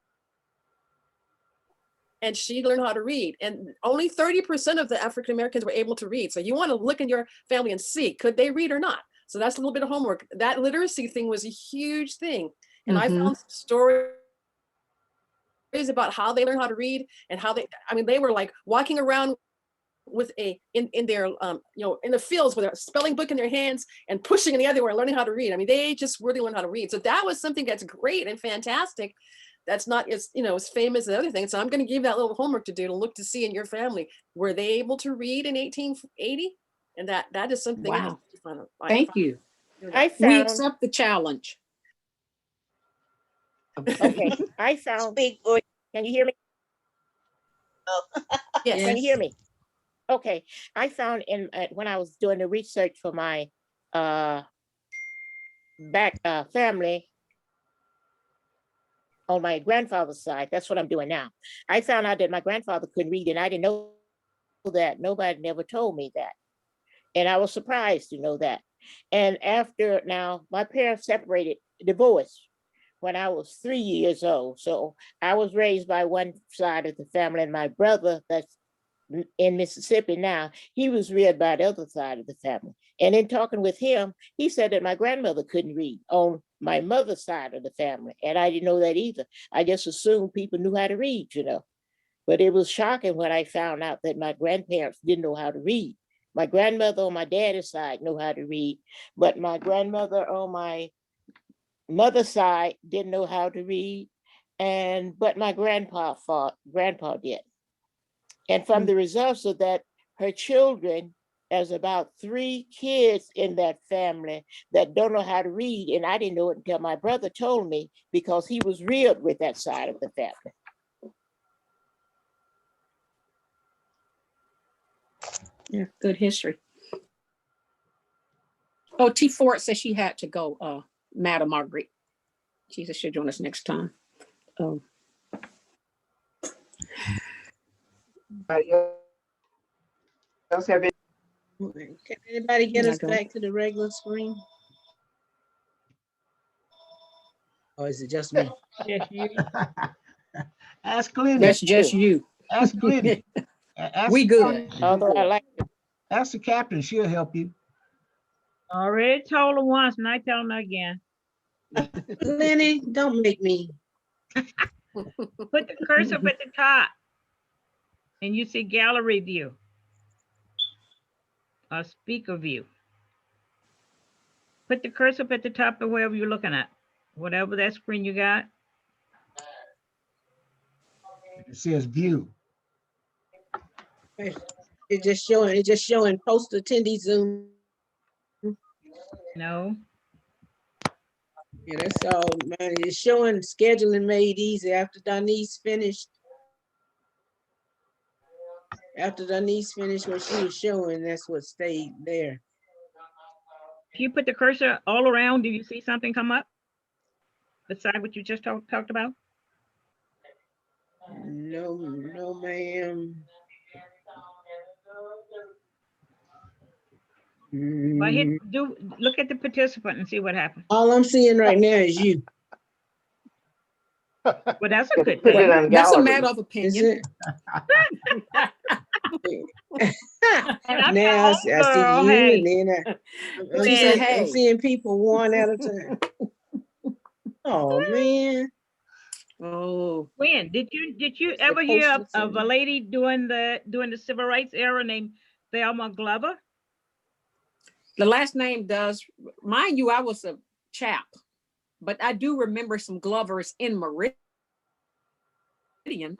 And she learned how to read. And only 30% of the African Americans were able to read. So you want to look in your family and see, could they read or not? So that's a little bit of homework. That literacy thing was a huge thing. And I found stories about how they learned how to read and how they were like walking around with in their in the fields with a spelling book in their hands and pushing in the other way, learning how to read. I mean, they just really learned how to read. So that was something that's great and fantastic. That's not as as famous as other things. So I'm going to give that little homework to do to look to see in your family, were they able to read in 1880? And that is something. Wow. Thank you. We accept the challenge. Okay, I found. Can you hear me? Yes. Can you hear me? Okay, I found when I was doing the research for my family on my grandfather's side. That's what I'm doing now. I found out that my grandfather couldn't read, and I didn't know that. Nobody never told me that. And I was surprised to know that. And after, now, my parents separated, divorced when I was 3 years old. So I was raised by one side of the family, and my brother that's in Mississippi now, he was reared by the other side of the family. And in talking with him, he said that my grandmother couldn't read on my mother's side of the family. And I didn't know that either. I just assumed people knew how to read, you know. But it was shocking when I found out that my grandparents didn't know how to read. My grandmother on my daddy's side knew how to read, but my grandmother on my mother's side didn't know how to read. But my grandpa did. And from the results of that, her children, there's about 3 kids in that family that don't know how to read. And I didn't know it until my brother told me, because he was reared with that side of the family. Yeah, good history. Oh, T. Ford says she had to go, Madam Margaret. She said she'll join us next time. Else have it? Can anybody get Yeah, us back to the regular screen? Or is it just me? Yes, you. Ask Glenny. That's just you. Ask Glenny. Ask We the good. captain. Although I like it. Ask the captain, she'll help you. Already told her once, and I tell her again. Lenny, don't make me. Put the cursor up at the top, and you see gallery view, or speaker view. Put the cursor up at the top of wherever you're looking at, whatever that screen you got. It says view. It's just showing post attendee Zoom. No. Yeah, that's all, man. It's showing scheduling made easy after Denise finished. After Denise finished what she was showing, that's what stayed there. If you put the cursor all around, do you see something come up beside what you just talked about? No, ma'am. But look at the participant and see what happens. All I'm seeing right now is you. Well, that's a good Put it thing. on That's a gallery. matter of opinion. Now I see girl, you, hey. and then She said, I'm hey. seeing people one at a time. Oh man. Oh. When did you the ever hear postal of a service. lady during the civil rights era named Thelma Glover? The last name does, mind you, I was a chap, but I do remember some Glovers in Meridian.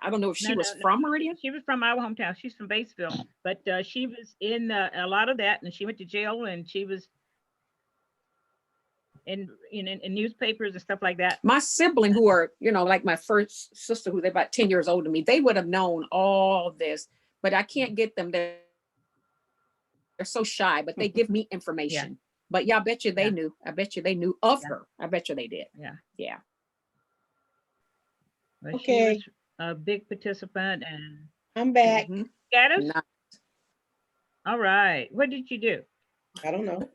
I don't know if she was from Meridian. She was from our hometown. She's from Batesville, but she was in a lot of that, and she went to jail, and she was in newspapers and stuff like that. My sibling, who are, like my first sister, who they're about 10 years older than me, they would have known all this, but I can't get them. They're so shy, but they give me information. Yeah. But yeah, I bet you they knew. I bet you they knew of her. I bet you they did. Yeah. Yeah. But okay. She was a big participant, and I'm back. Got us? Nice. All right. What did you do? I don't know.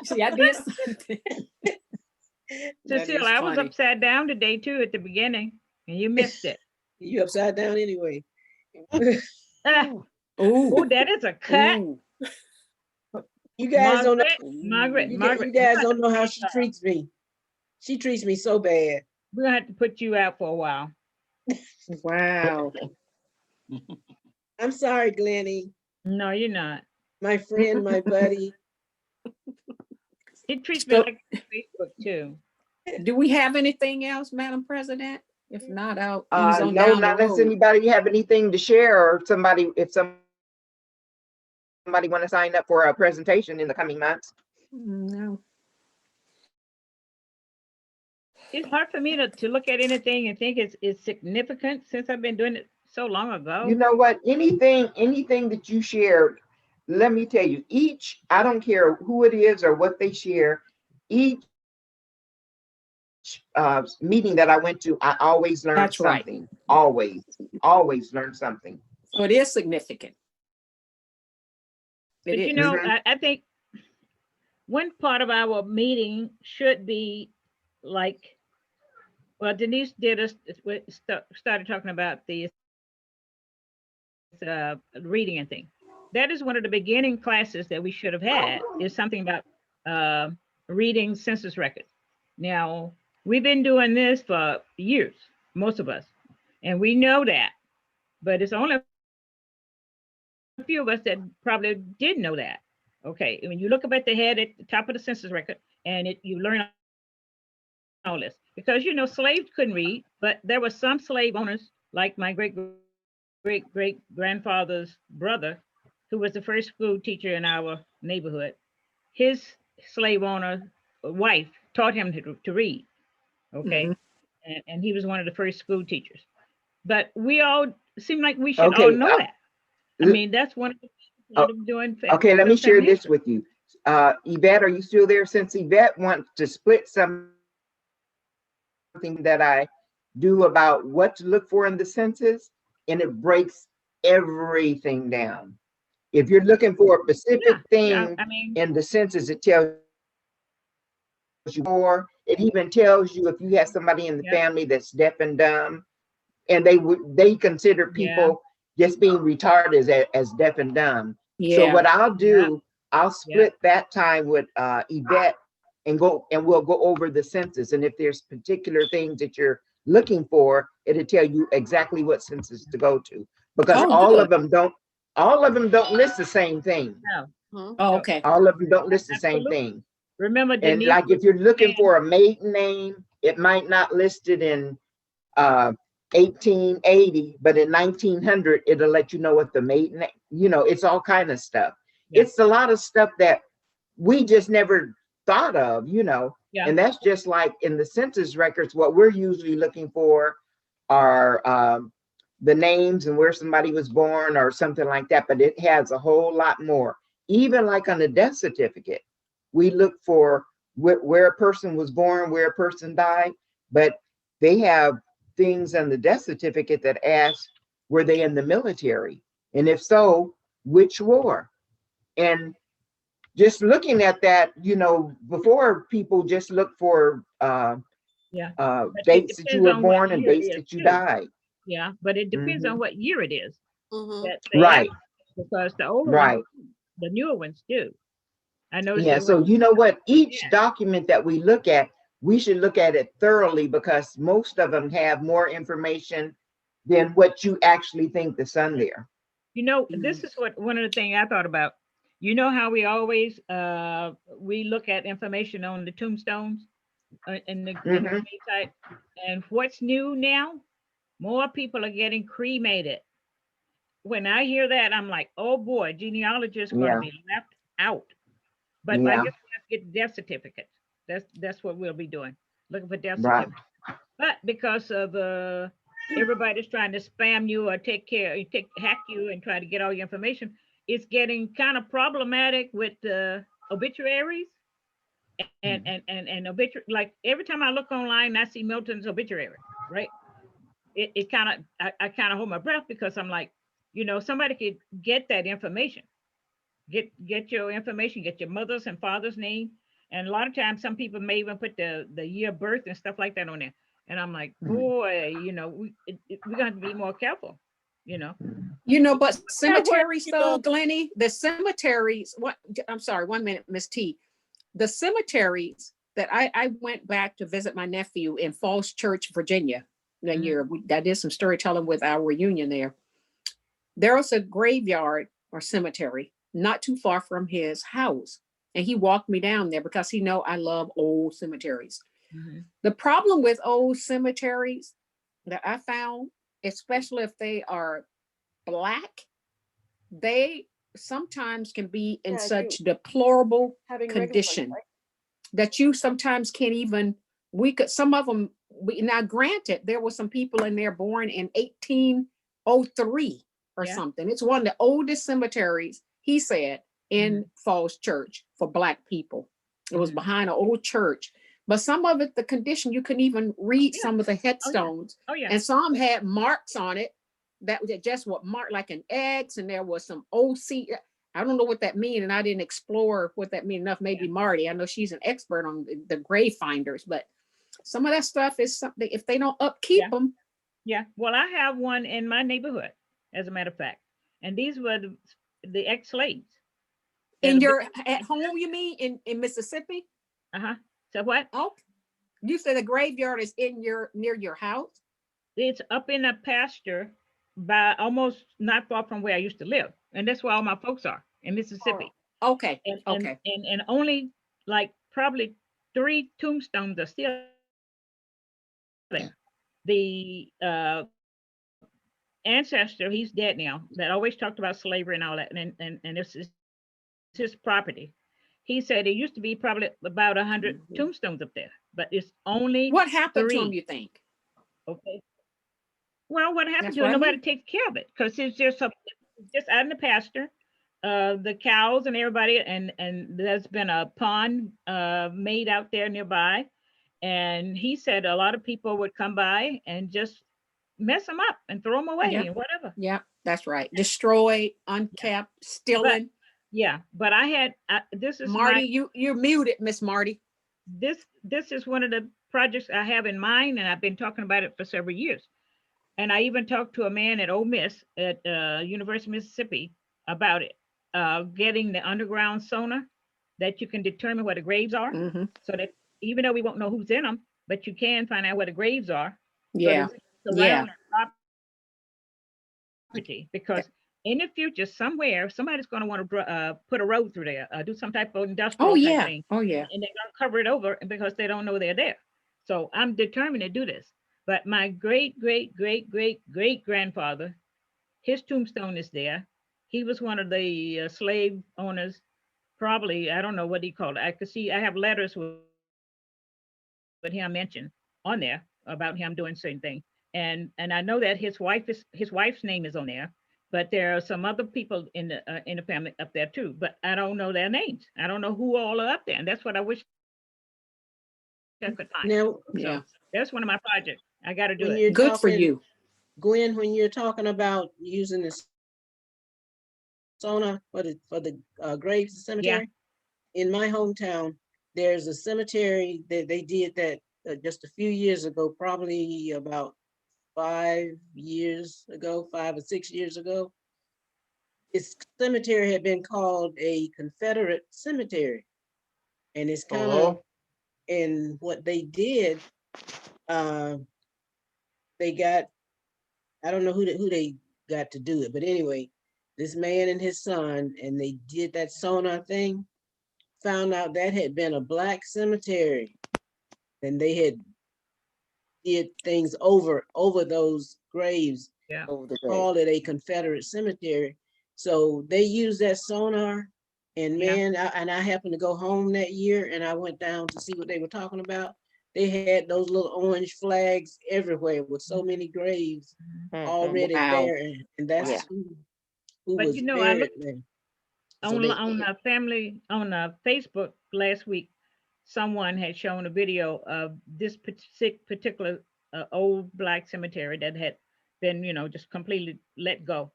See, I did something. Cecile, I was upside down today too at the beginning, and you missed it. You upside down anyway. Oh, that is a cut. Ooh. You guys don't know. Margaret. You guys don't know how she treats me. She treats me so bad. We're gonna have to put you out for a while. Wow. I'm sorry, Glenny. No, you're not. My friend, my buddy. It treats me like Facebook too. Do we have anything else, Madam President? If not, I'll ease on No, down not the unless road. anybody have anything to share, or if somebody want to sign up for a presentation in the coming months. No. It's hard for me to look at anything and think it's significant since I've been doing it so long ago. You know what? Anything that you shared, let me tell you, I don't care who it is or what they share, each each meeting that I went to, I always learned That's right. something. Always learned something. So it is significant. It But is. you know, I think one part of our meeting should be like, well, Denise did us started talking about the reading and thing. That is one of the beginning classes that we should have had, is something about reading census records. Now, we've been doing this for years, most of us, and we know that, but it's only a few of us that probably didn't know that. Okay, when you look up at the head at the top of the census record, and you learn all this, because you know slaves couldn't read, but there were some slave owners, like my great grandfather's brother, who was the first school teacher in our neighborhood. His slave owner wife taught him to read. Okay, and he was one of the first school teachers. But we all seem like we should all Okay. know that. I mean, that's one of the things that I'm doing. Okay, let me share this with you. Yvette, are you still there? Since Yvette wants to split something that I do about what to look for in the census, and it breaks everything down. If you're looking for a specific thing in the census, it tells you more. It even tells you if you have somebody in the family that's deaf and dumb, and they consider people just being retarded as deaf and dumb. So what I'll do, I'll split that time with Yvette and we'll go over the census. And if there's particular things that you're looking for, it'll tell you exactly what census to go to, because all of them don't list the same thing. No. Oh, okay. All of them don't list the same thing. Remember, And Denise, like if you're looking for a maiden name, it might not list it in 1880, but in 1900 it'll let you know what the maiden name, it's all kind of stuff. It's a lot of stuff that we just never thought of, and that's just like in the census records. What we're usually looking for are the names and where somebody was born or something like that, but it has a whole lot more. Even like on the death certificate, we look for where a person was born, where a person died, but they have things on the death certificate that ask, were they in the military? And if so, which war? And just looking at that, before people just look for dates that you were born and dates that you died. Yeah, but it depends on what year it is. Right. Because the older ones, the newer ones do. I know. Yeah, so you know what? Each document that we look at, we should look at it thoroughly, because most of them have more information than what you actually think that's on there. This is one of the things I thought about. You know how we always we look at information on the tombstones in the site, and what's new now? More people are getting cremated. When I hear that, I'm like, oh boy, genealogists going to be left out. But I guess we have to get death certificates. That's what we'll be doing, looking for death certificates. But because of everybody's trying to spam you or hack you and try to get all your information, it's getting kind of problematic with obituaries and obituary. Like every time I look online, I see Milton's obituary, right? It kind of, I kind of hold my breath, because I'm like, somebody could get that information. Get your information, get your mother's and father's name. And a lot of times some people may even put the year of birth and stuff like that on there. And I'm like, boy, we're gonna have to be more careful, But cemeteries though, Glennie, the cemeteries, I'm sorry, 1 minute, Miss T. The cemeteries that I went back to visit my nephew in Falls Church, Virginia, that year. I did some storytelling with our reunion there. There was a graveyard or cemetery not too far from his house. And he walked me down there because he know I love old cemeteries. The problem with old cemeteries that I found, especially if they are Black, they sometimes can be in such deplorable condition that you sometimes can't even, some of them, now granted, there were some people in there born in 1803 or something. It's one of the oldest cemeteries, he said, in Falls Church for Black people. It was behind an old church, But some of it, the condition, you couldn't even read Yeah. some of the Oh, yeah. headstones. Oh, yeah. And some had marks on it that was just what marked like an X, and there was some OC. I don't know what that means, and I didn't explore what that means enough. Maybe Marty, I know she's an expert on the grave finders, but some of that stuff is something, if they don't upkeep Yeah. them. Yeah. Well, I have one in my neighborhood, as a matter of fact. And these were the ex-slaves. In That'll be- your, at home, you mean, in Mississippi? Uh-huh. So what? Oh, you said the graveyard is in your, near your house? It's up in a pasture by almost not far from where I used to live. And that's where all my folks are, in Mississippi. Okay, And okay. only like probably 3 tombstones are still there. The ancestor, he's dead now, that always talked about slavery and all that, and it's his property. He said it used to be probably about 100 tombstones up there, but it's only What happened to 3. him, you think? Okay. Well, what happened That's to it? what I Nobody mean. takes care of it because it's just out in the pasture. The cows and everybody, and there's been a pond made out there nearby. And he said a lot of people would come by and just mess them up and throw them away Yeah. and whatever. Yeah, that's right. Destroyed, unkept, But stealing. yeah, but I had this is Marty, my you're muted, Miss Marty. this is one of the projects I have in mind, and I've been talking about it for several years. And I even talked to a man at Ole Miss at University of Mississippi about it, getting the underground sonar that you can determine where the graves are, Mm-hmm. so that even though we won't know who's in them, but you can find out where the graves are. Yeah. So Yeah. surround the property, because in the future, somewhere, somebody's going to want to put a road through there, do some type of industrial Oh, type yeah. thing, Oh, yeah. and they're going to cover it over because they don't know they're there. So I'm determined to do this. But my great, great, great, great, great grandfather, his tombstone is there. He was one of the slave owners, probably, I don't know what he called it. I could see, I have letters with him mentioned on there about him doing certain things. And I know that his wife's name is on there, but there are some other people in the family up there too, but I don't know their names. I don't know who all are up there. And that's what I wish I could find. Now, Yeah. So that's one of my projects. I got to do when it. you're Good for talking, you. Gwen, when you're talking about using the sonar for the graves cemetery, in my hometown, there's a cemetery that they did that just a few years ago, probably about 5 years ago, 5 or 6 years ago. This cemetery had been called a Confederate cemetery. And it's kind of, and what they did, they got, I don't know who they got to do it, but anyway, this man and his son, and they did that sonar thing, found out that had been a black cemetery, and they had did things over those graves, Yeah. called it a Confederate cemetery. So they used that sonar, and man, I happened to go home that year, and I went down to see what they were talking about. They had those little orange flags everywhere with so many graves already Wow. there, and that's who But was you know, I buried looked there. So they, on a family on Facebook last week. Someone had shown a video of this particular old black cemetery that had been, just completely let go,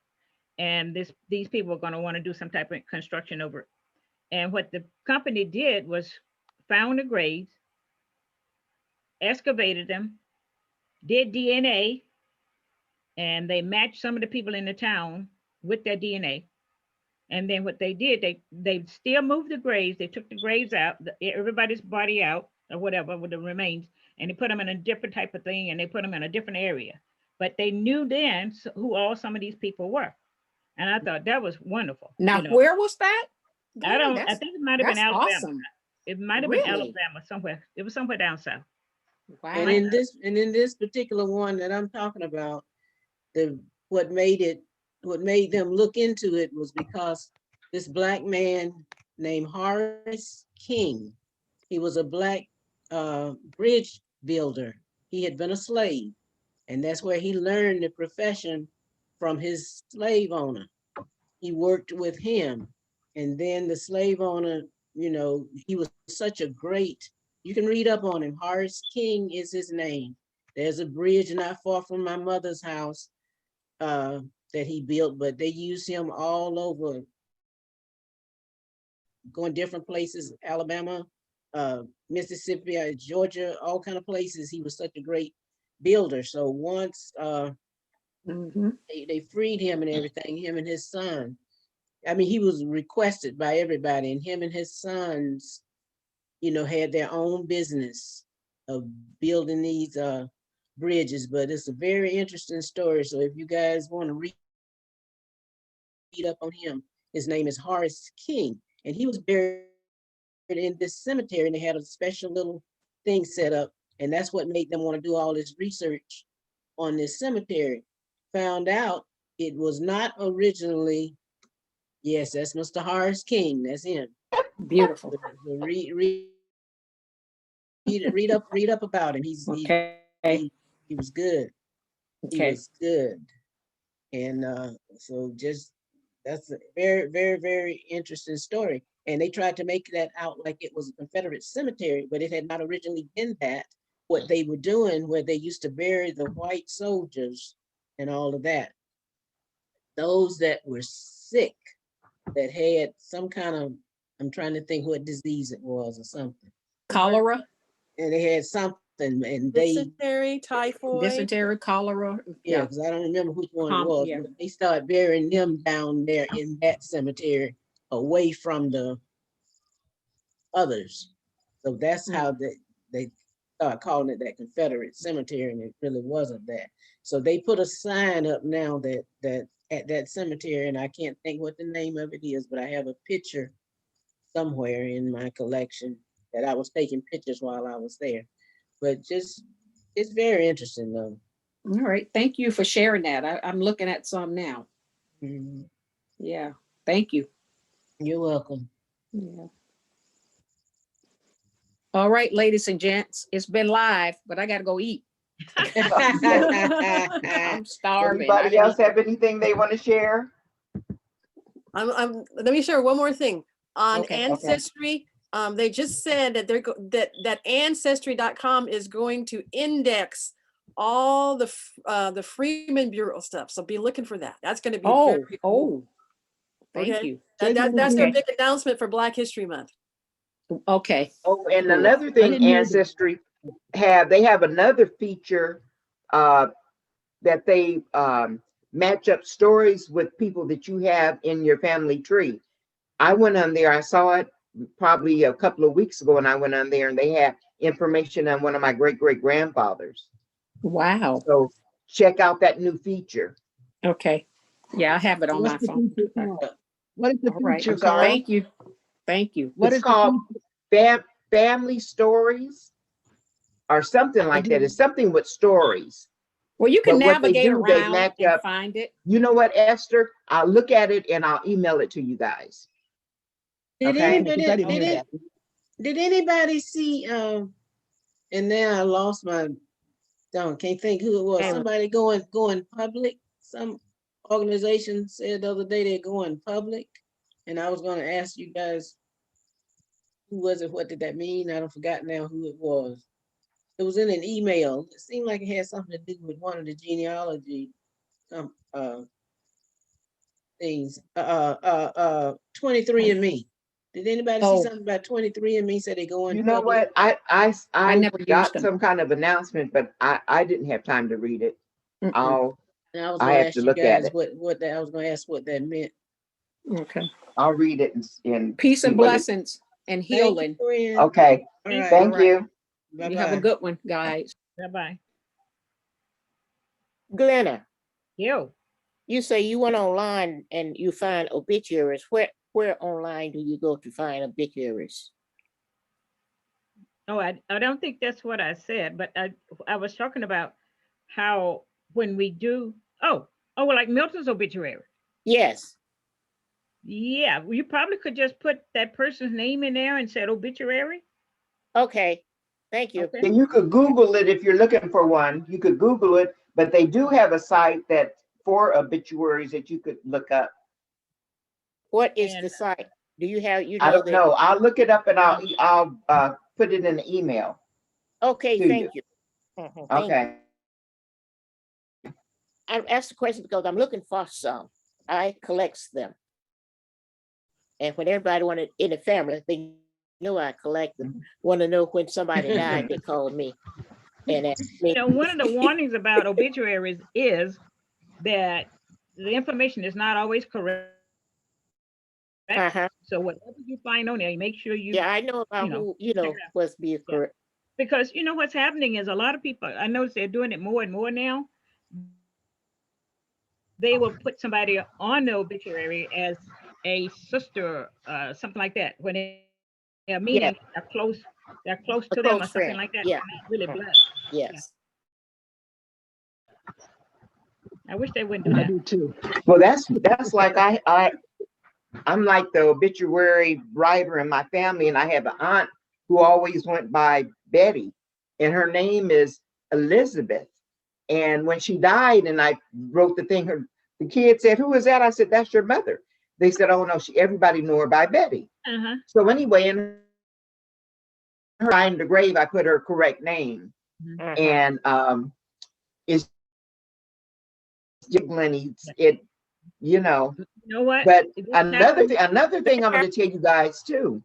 and these people are going to want to do some type of construction over it. And what the company did was found the graves, excavated them, did DNA, and they matched some of the people in the town with their DNA. And then what they did, they still moved the graves. They took the graves out, everybody's body out or whatever with the remains, and they put them in a different type of thing, and they put them in a different area. But they knew then who all some of these people were, and I thought that was wonderful. Now, where was that? I Gwen, don't. I think it might have been that's Alabama. awesome. It might have been Really? Alabama somewhere. It was somewhere down south. Wow. and in this particular one that I'm talking about, what made them look into it was because this black man named Horace King, he was a black bridge builder. He had been a slave, and that's where he learned the profession from his slave owner. He worked with him, and then the slave owner, he was such a great You can read up on him. Horace King is his name. There's a bridge not far from my mother's house that he built, but they use him all over, going different places, Alabama, Mississippi, Georgia, all kind of places. He was such a great builder. So once they freed him and everything, him and his son, I mean, he was requested by everybody, and him and his sons, you know, had their own business of building these bridges. But it's a very interesting story. So if you guys want to read up on him, his name is Horace King, and he was buried in this cemetery, and they had a special little thing set up, and that's what made them want to do all this research on this cemetery. Found out it was not originally, yes, that's Mr. Horace King, that's him. Beautiful. So read up about him. Okay. He was good. He Okay. was good. And so just, that's a very, very, very interesting story. And they tried to make that out like it was a Confederate cemetery, but it had not originally been that. What they were doing, where they used to bury the white soldiers and all of that, those that were sick, that had some kind of, I'm trying to think what disease it was or something. Cholera? And they had something, and they, Dysentery, typhoid. Dysentery, cholera. yeah, because I don't remember which one it was, Yeah. but they started burying them down there in that cemetery, away from the others. So that's how they started calling it that Confederate cemetery, and it really wasn't that. So they put a sign up now that at that cemetery, and I can't think what the name of it is, but I have a picture somewhere in my collection that I was taking pictures while I was there. But just, it's very interesting though. All right. Thank you for sharing that. I'm looking at some now. Mhm. Yeah. Thank you. You're welcome. Yeah. All right, ladies and gents, it's been live, but I got to go eat. I'm starving. Anybody else have anything they want to share? Let me share one more thing on Okay. Ancestry. They just said that that Ancestry.com is going to index all the Freeman Bureau stuff. So be looking for that. That's going to be very cool. Thank Okay. you. That's their big announcement for Black History Month. Okay. Oh, and Cool. another thing, Ancestry they have another feature that they match up stories with people that you have in your family tree. I went on there, I saw it probably a couple of weeks ago, and I went on there and they have information on one of my great-great-grandfathers. Wow. So check out that new feature. Okay. Yeah, I have it on my phone. What is the All right. feature called? Thank you. Thank you. What It's is the called feature? Family Stories or something like that. It's something with stories. Well, you can But what they navigate do, they around match and up. find it. You know what, Esther? I'll look at it and I'll email it to you guys. Did Okay. anybody see and now I lost my, can't think who it was. Hey. Somebody going public. Some organization said the other day they're going public, and I was going to ask you guys, who was it? What did that mean? I don't forgot now who it was. It was in an email. It seemed like it had something to do with one of the genealogy things. 23andMe. Did anybody see something about 23andMe? Said they going You know public? what? I never used got them. some kind of announcement, but I didn't have time to read it. And I was I going to have ask to you look at guys it. what that, I was going to ask what that meant. Okay. I'll read it and Peace see and what it- blessings and healing. Okay. All right. Thank you. You have a good one, guys. Bye-bye. Glenna, Yo. you say you went online and you find obituaries. Where online do you go to find obituaries? Oh, I don't think that's what I said, but I was talking about how when we do, well, like Milton's obituary. Yes. Yeah, well, you probably could just put that person's name in there and said obituary. Okay, thank you. Okay. And you could Google it if you're looking for one. You could Google it, but they do have a site that for obituaries that you could look up. What is the site? Do you have, I don't know. I'll look it up and I'll put it in the email. Okay, to thank you. Thank you. Okay. I asked the question because I'm looking for some. I collect them. And when everybody wanted in the family, they know I collect them. Want to know when somebody died, they call me. And ask me. You know, one of the warnings about obituaries is that the information is not always correct. So whatever you find on there, you make sure you. Yeah, I know about who, you know, was be correct. Because you know what's happening is a lot of people, I notice they're doing it more and more now. They will put somebody on the obituary as a sister, something like that. When they're meaning they're close to them or something like that. Yeah. Not really blood. Yes. I wish they wouldn't do that. I do too. Well, that's like I'm like the obituary writer in my family, and I have an aunt who always went by Betty, and her name is Elizabeth. And when she died, and I wrote the thing, the kid said, "Who is that?" I said, "That's your mother." They said, "Oh no, everybody knew her by Betty." So anyway, in her behind the grave, I put her correct name, and it's jiggling. It, you know. You know what? But another thing I'm going to tell you guys too.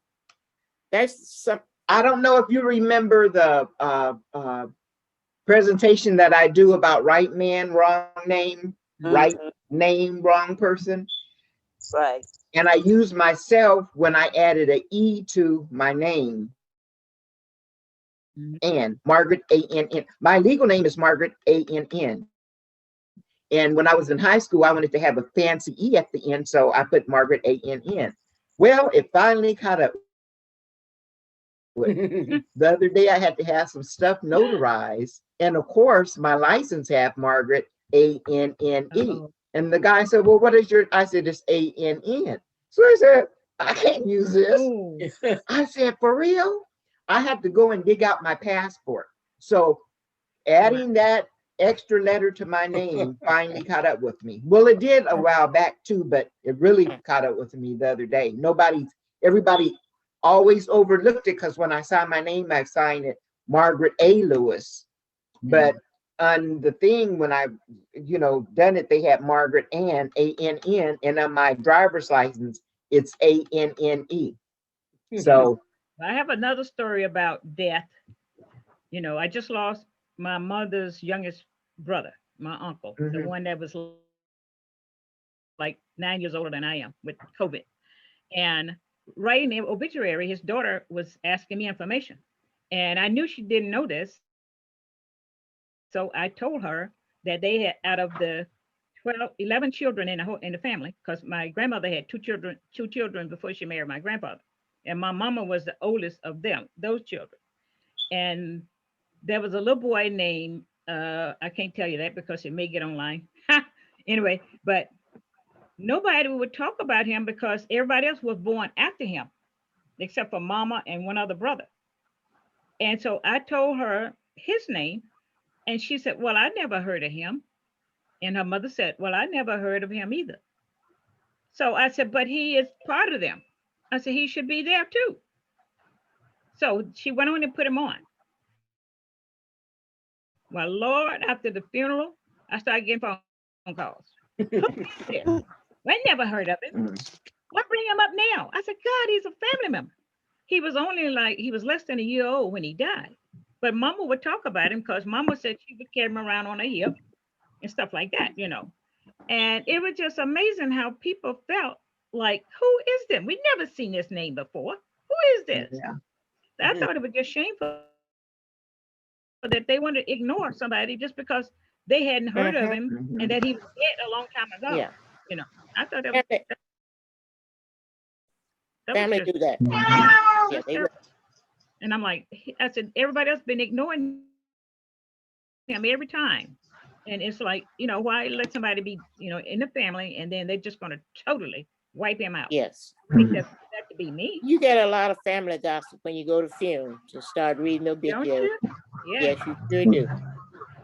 That's some. I don't know if you remember the presentation that I do about right man, wrong name, right name, wrong person. Right. And I used myself when I added an E to my name. And Margaret A-N-N. My legal name is Margaret A-N-N. And when I was in high school, I wanted to have a fancy E at the end, so I put Margaret A-N-N. Well, it finally caught up. The other day, I had to have some stuff notarized. And of course, my license have Margaret A-N-N-E. And the guy said, "Well, what is your?" I said, "It's A-N-N." So I said, "I can't use this." I said, "For real?" I had to go and dig out my passport. So adding that extra letter to my name finally caught up with me. Well, it did a while back too, but it really caught up with me the other day. Everybody always overlooked it because when I signed my name, I signed it Margaret A. Lewis. But on the thing, when I, done it, they had Margaret Ann, A-N-N, and on my driver's license, it's A-N-N-E. So I have another story about death. You know, I just lost my mother's youngest brother, my uncle, the one that was like 9 years older than I am with COVID. And writing the obituary, his daughter was asking me information. And I knew she didn't know this. So I told her that they had, out of the 11 children in the family, because my grandmother had two children before she married my grandfather. And my mama was the oldest of those children. And there was a little boy named, I can't tell you that because it may get online. Anyway, but nobody would talk about him because everybody else was born after him, except for mama and one other brother. And so I told her his name, and she said, "Well, I never heard of him." And her mother said, "Well, I never heard of him either." So I said, "But he is part of them." I said, "He should be there too." So she went on and put him on. Well, Lord, after the funeral, I started getting phone calls. I never heard of him. Why bring him up now? I said, "God, he's a family member." He was he was less than a year old when he died. But mama would talk about him because mama said she would carry him around on her hip and stuff like that, And it was just amazing how people felt like, who is this? We've never seen this name before. Who is this? Yeah. I thought it was just shameful that they wanted to ignore somebody just because they hadn't heard of him and that he was dead a long time ago. Yeah. I thought that was, family do that. Yeah, they would. And I'm like, I said, everybody else been ignoring him every time. And it's like, why let somebody be, in the family and then they're just going to totally wipe him out. Yes. I think that to be me. You get a lot of family gossip when you go to funerals to start reading obituaries. Yeah. Yes, you sure do.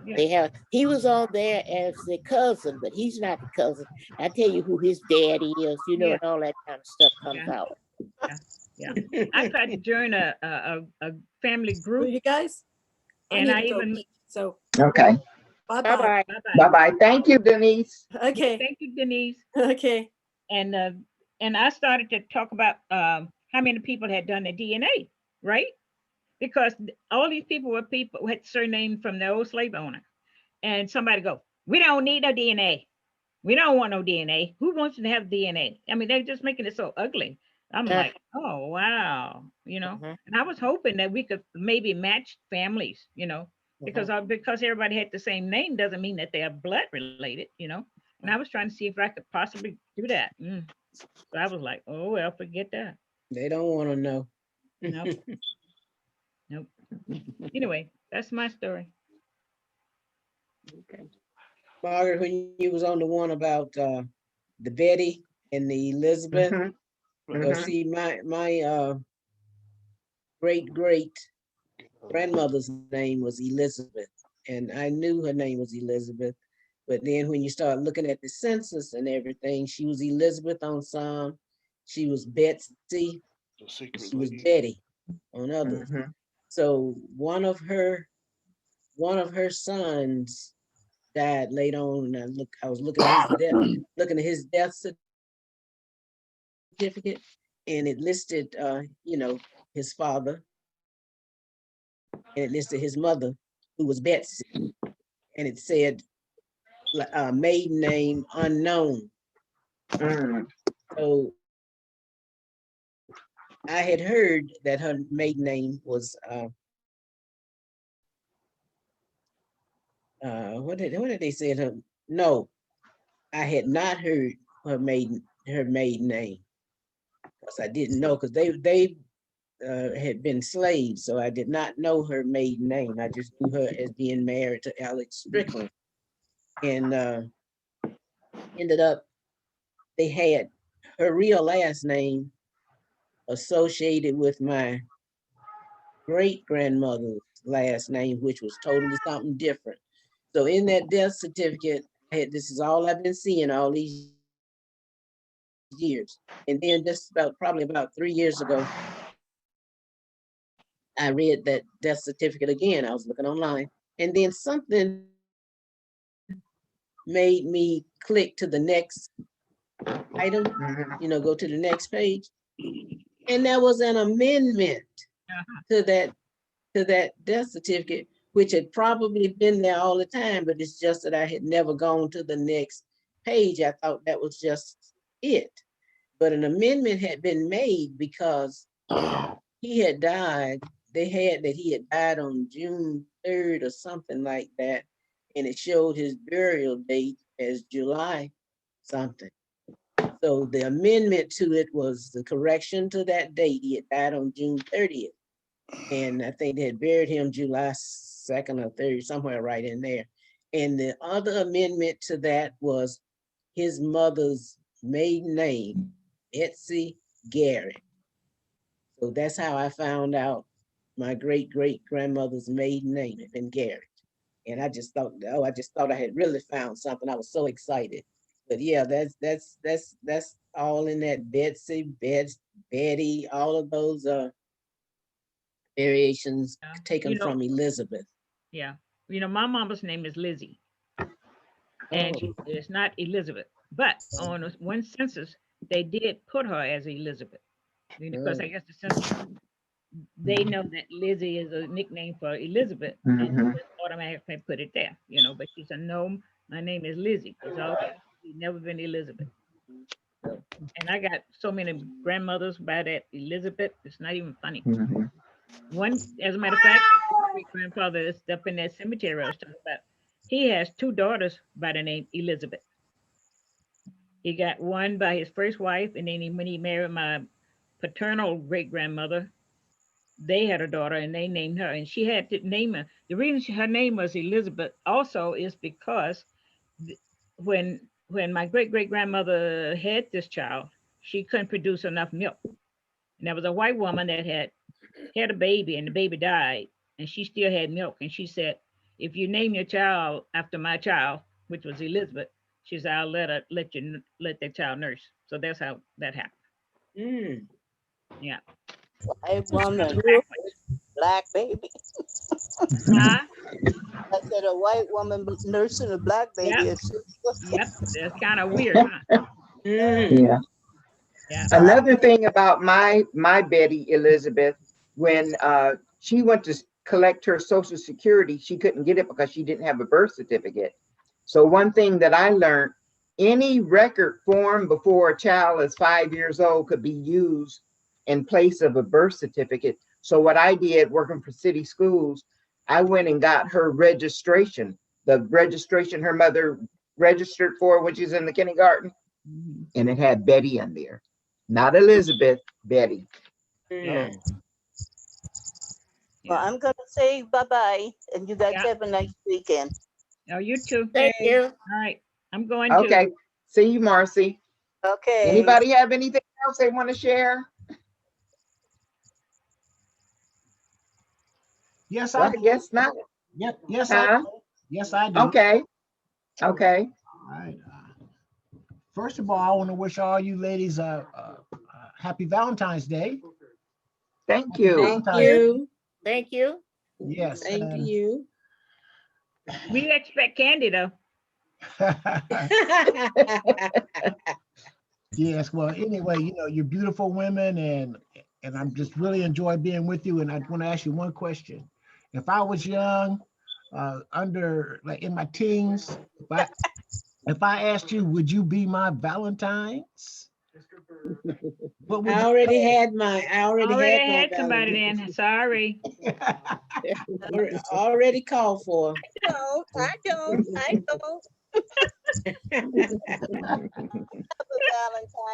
Yeah. He was on there as the cousin, but he's not the cousin. I tell you who his daddy is, and all that kind of stuff comes out. Yeah. I tried to join a family group. You guys, I And need I to go even, eat. So Okay. bye-bye. Bye-bye. bye-bye. Bye-bye. Thank you, Denise. Okay. Thank you, Denise. Okay. And I started to talk about how many people had done the DNA, right? Because all these people were people who had surnames from the old slave owner. And somebody go, we don't need no DNA. We don't want no DNA. Who wants to have DNA? I mean, they're just making it so ugly. I'm Yeah. like, oh wow, Mhm. And I was hoping that we could maybe match families, because Mhm. because everybody had the same name doesn't mean that they are blood related. And I was trying to see if I could possibly do that. So I was like, oh well, forget that. They don't want to know. Nope, nope. Anyway, that's my story. Okay. Margaret, when you was on the one about the Betty and the Elizabeth, Mhm. well, Mhm. see, my great grandmother's name was Elizabeth, and I knew her name was Elizabeth. But then when you start looking at the census and everything, she was Elizabeth on some, she was Betsy, she was Betty on others. Mhm. So one of her sons died later on. And I was looking at his death certificate, and it listed, his father, and it listed his mother, who was Betsy, and it said maiden name unknown. Mm. So I had heard that her maiden name was what did they say her? No, I had not heard her maiden name, because I didn't know, because they had been slaves, so I did not know her maiden name. I just knew her as being married to Alex Strickland, and ended up they had her real last name associated with my great grandmother's last name, which was totally something different. So in that death certificate, this is all I've been seeing all these years. And then just probably about 3 years ago, I read that death certificate again. I was looking online, and then something made me click to the next item, Mhm. go to the next page. And there was an amendment to that death certificate, which had probably been there all the time, but it's just that I had never gone to the next page. I thought that was just it. But an amendment had been made because he had died. They had that he had died on June 3rd or something like that. And it showed his burial date as July something. So the amendment to it was the correction to that date. He had died on June 30th. And I think they had buried him July 2nd or 3rd, somewhere right in there. And the other amendment to that was his mother's maiden name, Betsy Garrett. So that's how I found out my great grandmother's maiden name had been Garrett. And I just thought I had really found something. I was so excited. But yeah, that's all in that Betsy, Betty, all of those variations taken from Elizabeth. Yeah. My mama's name is Lizzie, and Oh. it's not Elizabeth. But on one census, they did put her as Elizabeth. Because I guess the census, they know that Lizzie is a nickname for Elizabeth, and Mhm. just automatically put it there. But she said, no, my name is Lizzie. It's always never been Elizabeth. So, and I got so many grandmothers by that Elizabeth. It's not even funny. Mhm. One, as a matter of fact, my great grandfather is up in that cemetery I was talking about. He has two daughters by the name Elizabeth. He got one by his first wife, and then when he married my paternal great grandmother, they had a daughter, and they named her. And she had to name her. The reason her name was Elizabeth also is because when my great great grandmother had this child, she couldn't produce enough milk. And there was a white woman that had a baby, and the baby died, and she still had milk. And she said, if you name your child after my child, which was Elizabeth, she said, I'll let that child nurse. So that's how that happened. Mm. Yeah. I So she wanna was backwards. black baby. Huh? I said a white woman nursing a black baby. Yep. It's Yep, that's kind of weird, huh? Yeah. Yeah. Another thing about my Betty Elizabeth, when she went to collect her Social Security, she couldn't get it because she didn't have a birth certificate. So one thing that I learned, any record form before a child is 5 years old could be used in place of a birth certificate. So what I did working for city schools, I went and got her registration, the registration her mother registered for when she's in the kindergarten, and it had Betty in there. Not Elizabeth, Betty. Yeah. Well, I'm gonna say bye-bye, and you guys Yeah. have a nice weekend. Oh, you too. Thank you. All right. I'm going Okay. to. See you, Marcy. Okay. Anybody have anything else they want to share? Yes, Well, I I do. guess not. Yes, I Huh? do. Yes, I do. Okay. Okay. All right. First of all, I want to wish all you ladies a happy Valentine's Day. Thank you. Thank you. Thank you. Yes. Thank you. We expect candy though. Yes. Well, anyway, you know, you're beautiful women, and I'm just really enjoy being with you. And I want to ask you one question. If I was young, under like in my teens, if I asked you, would you be my Valentine's? What would I you already say? had mine. I already had my somebody Valentine. then. Sorry. Already called for. I don't.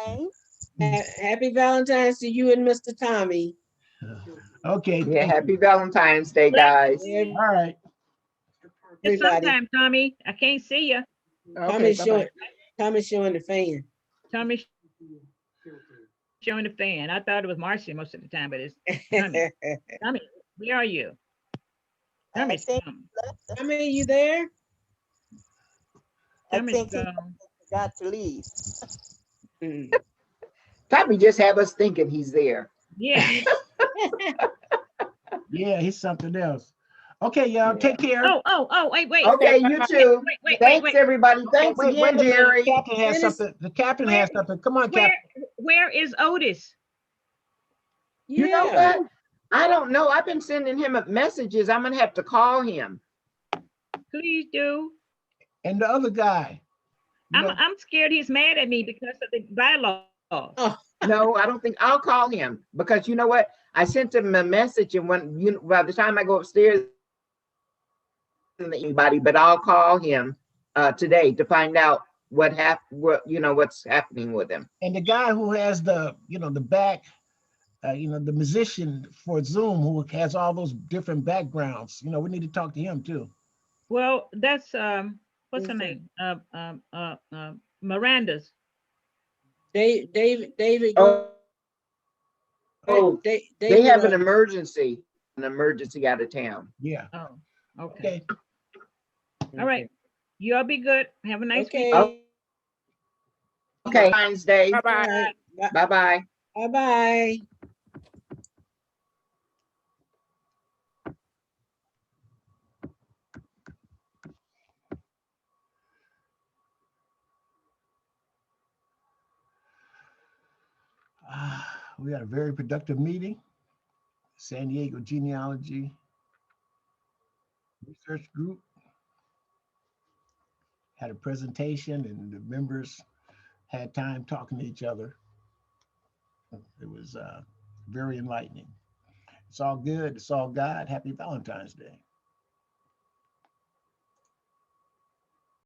Valentine. Happy Valentine's to you and Mr. Tommy. Okay. Yeah, happy Valentine's Day, guys. All right. It's Everybody. sometime, Tommy. I can't see you. Tommy's showing the fan. Tommy showing the fan. I thought it was Marcy most of the time, but it's Tommy. Tommy, where are you? Tommy's gone. Tommy, you there? I Tommy's think he gone. got to leave. Tommy just have us thinking he's there. Yeah. Yeah, he's something else. Okay, y'all, take care. Oh, wait. Okay, you too. Wait. Thanks, everybody. Thanks Wait again, a minute. Jerry. The captain has something. The captain has something. Come on, Captain. Where is Otis? You know what? I don't know. I've been sending him messages. I'm gonna have to call him. Please do. And the other guy. I'm scared he's mad at me because of the bylaws. No, I don't think I'll call him because you know what? I sent him a message, and by the time I go upstairs, anybody, but I'll call him today to find out what's happening with him. And the guy who has the back, the musician for Zoom who has all those different backgrounds. We need to talk to him too. Well, that's what's her name? Miranda's. David. They have an emergency out of town. Yeah. Oh, okay. All right. You all be good. Have a nice week. Okay. Valentine's Day. Bye-bye. Bye-bye. Bye-bye. We had a very productive meeting. San Diego Genealogy Research Group had a presentation, and the members had time talking to each other. It was very enlightening. It's all good. It's all God. Happy Valentine's Day.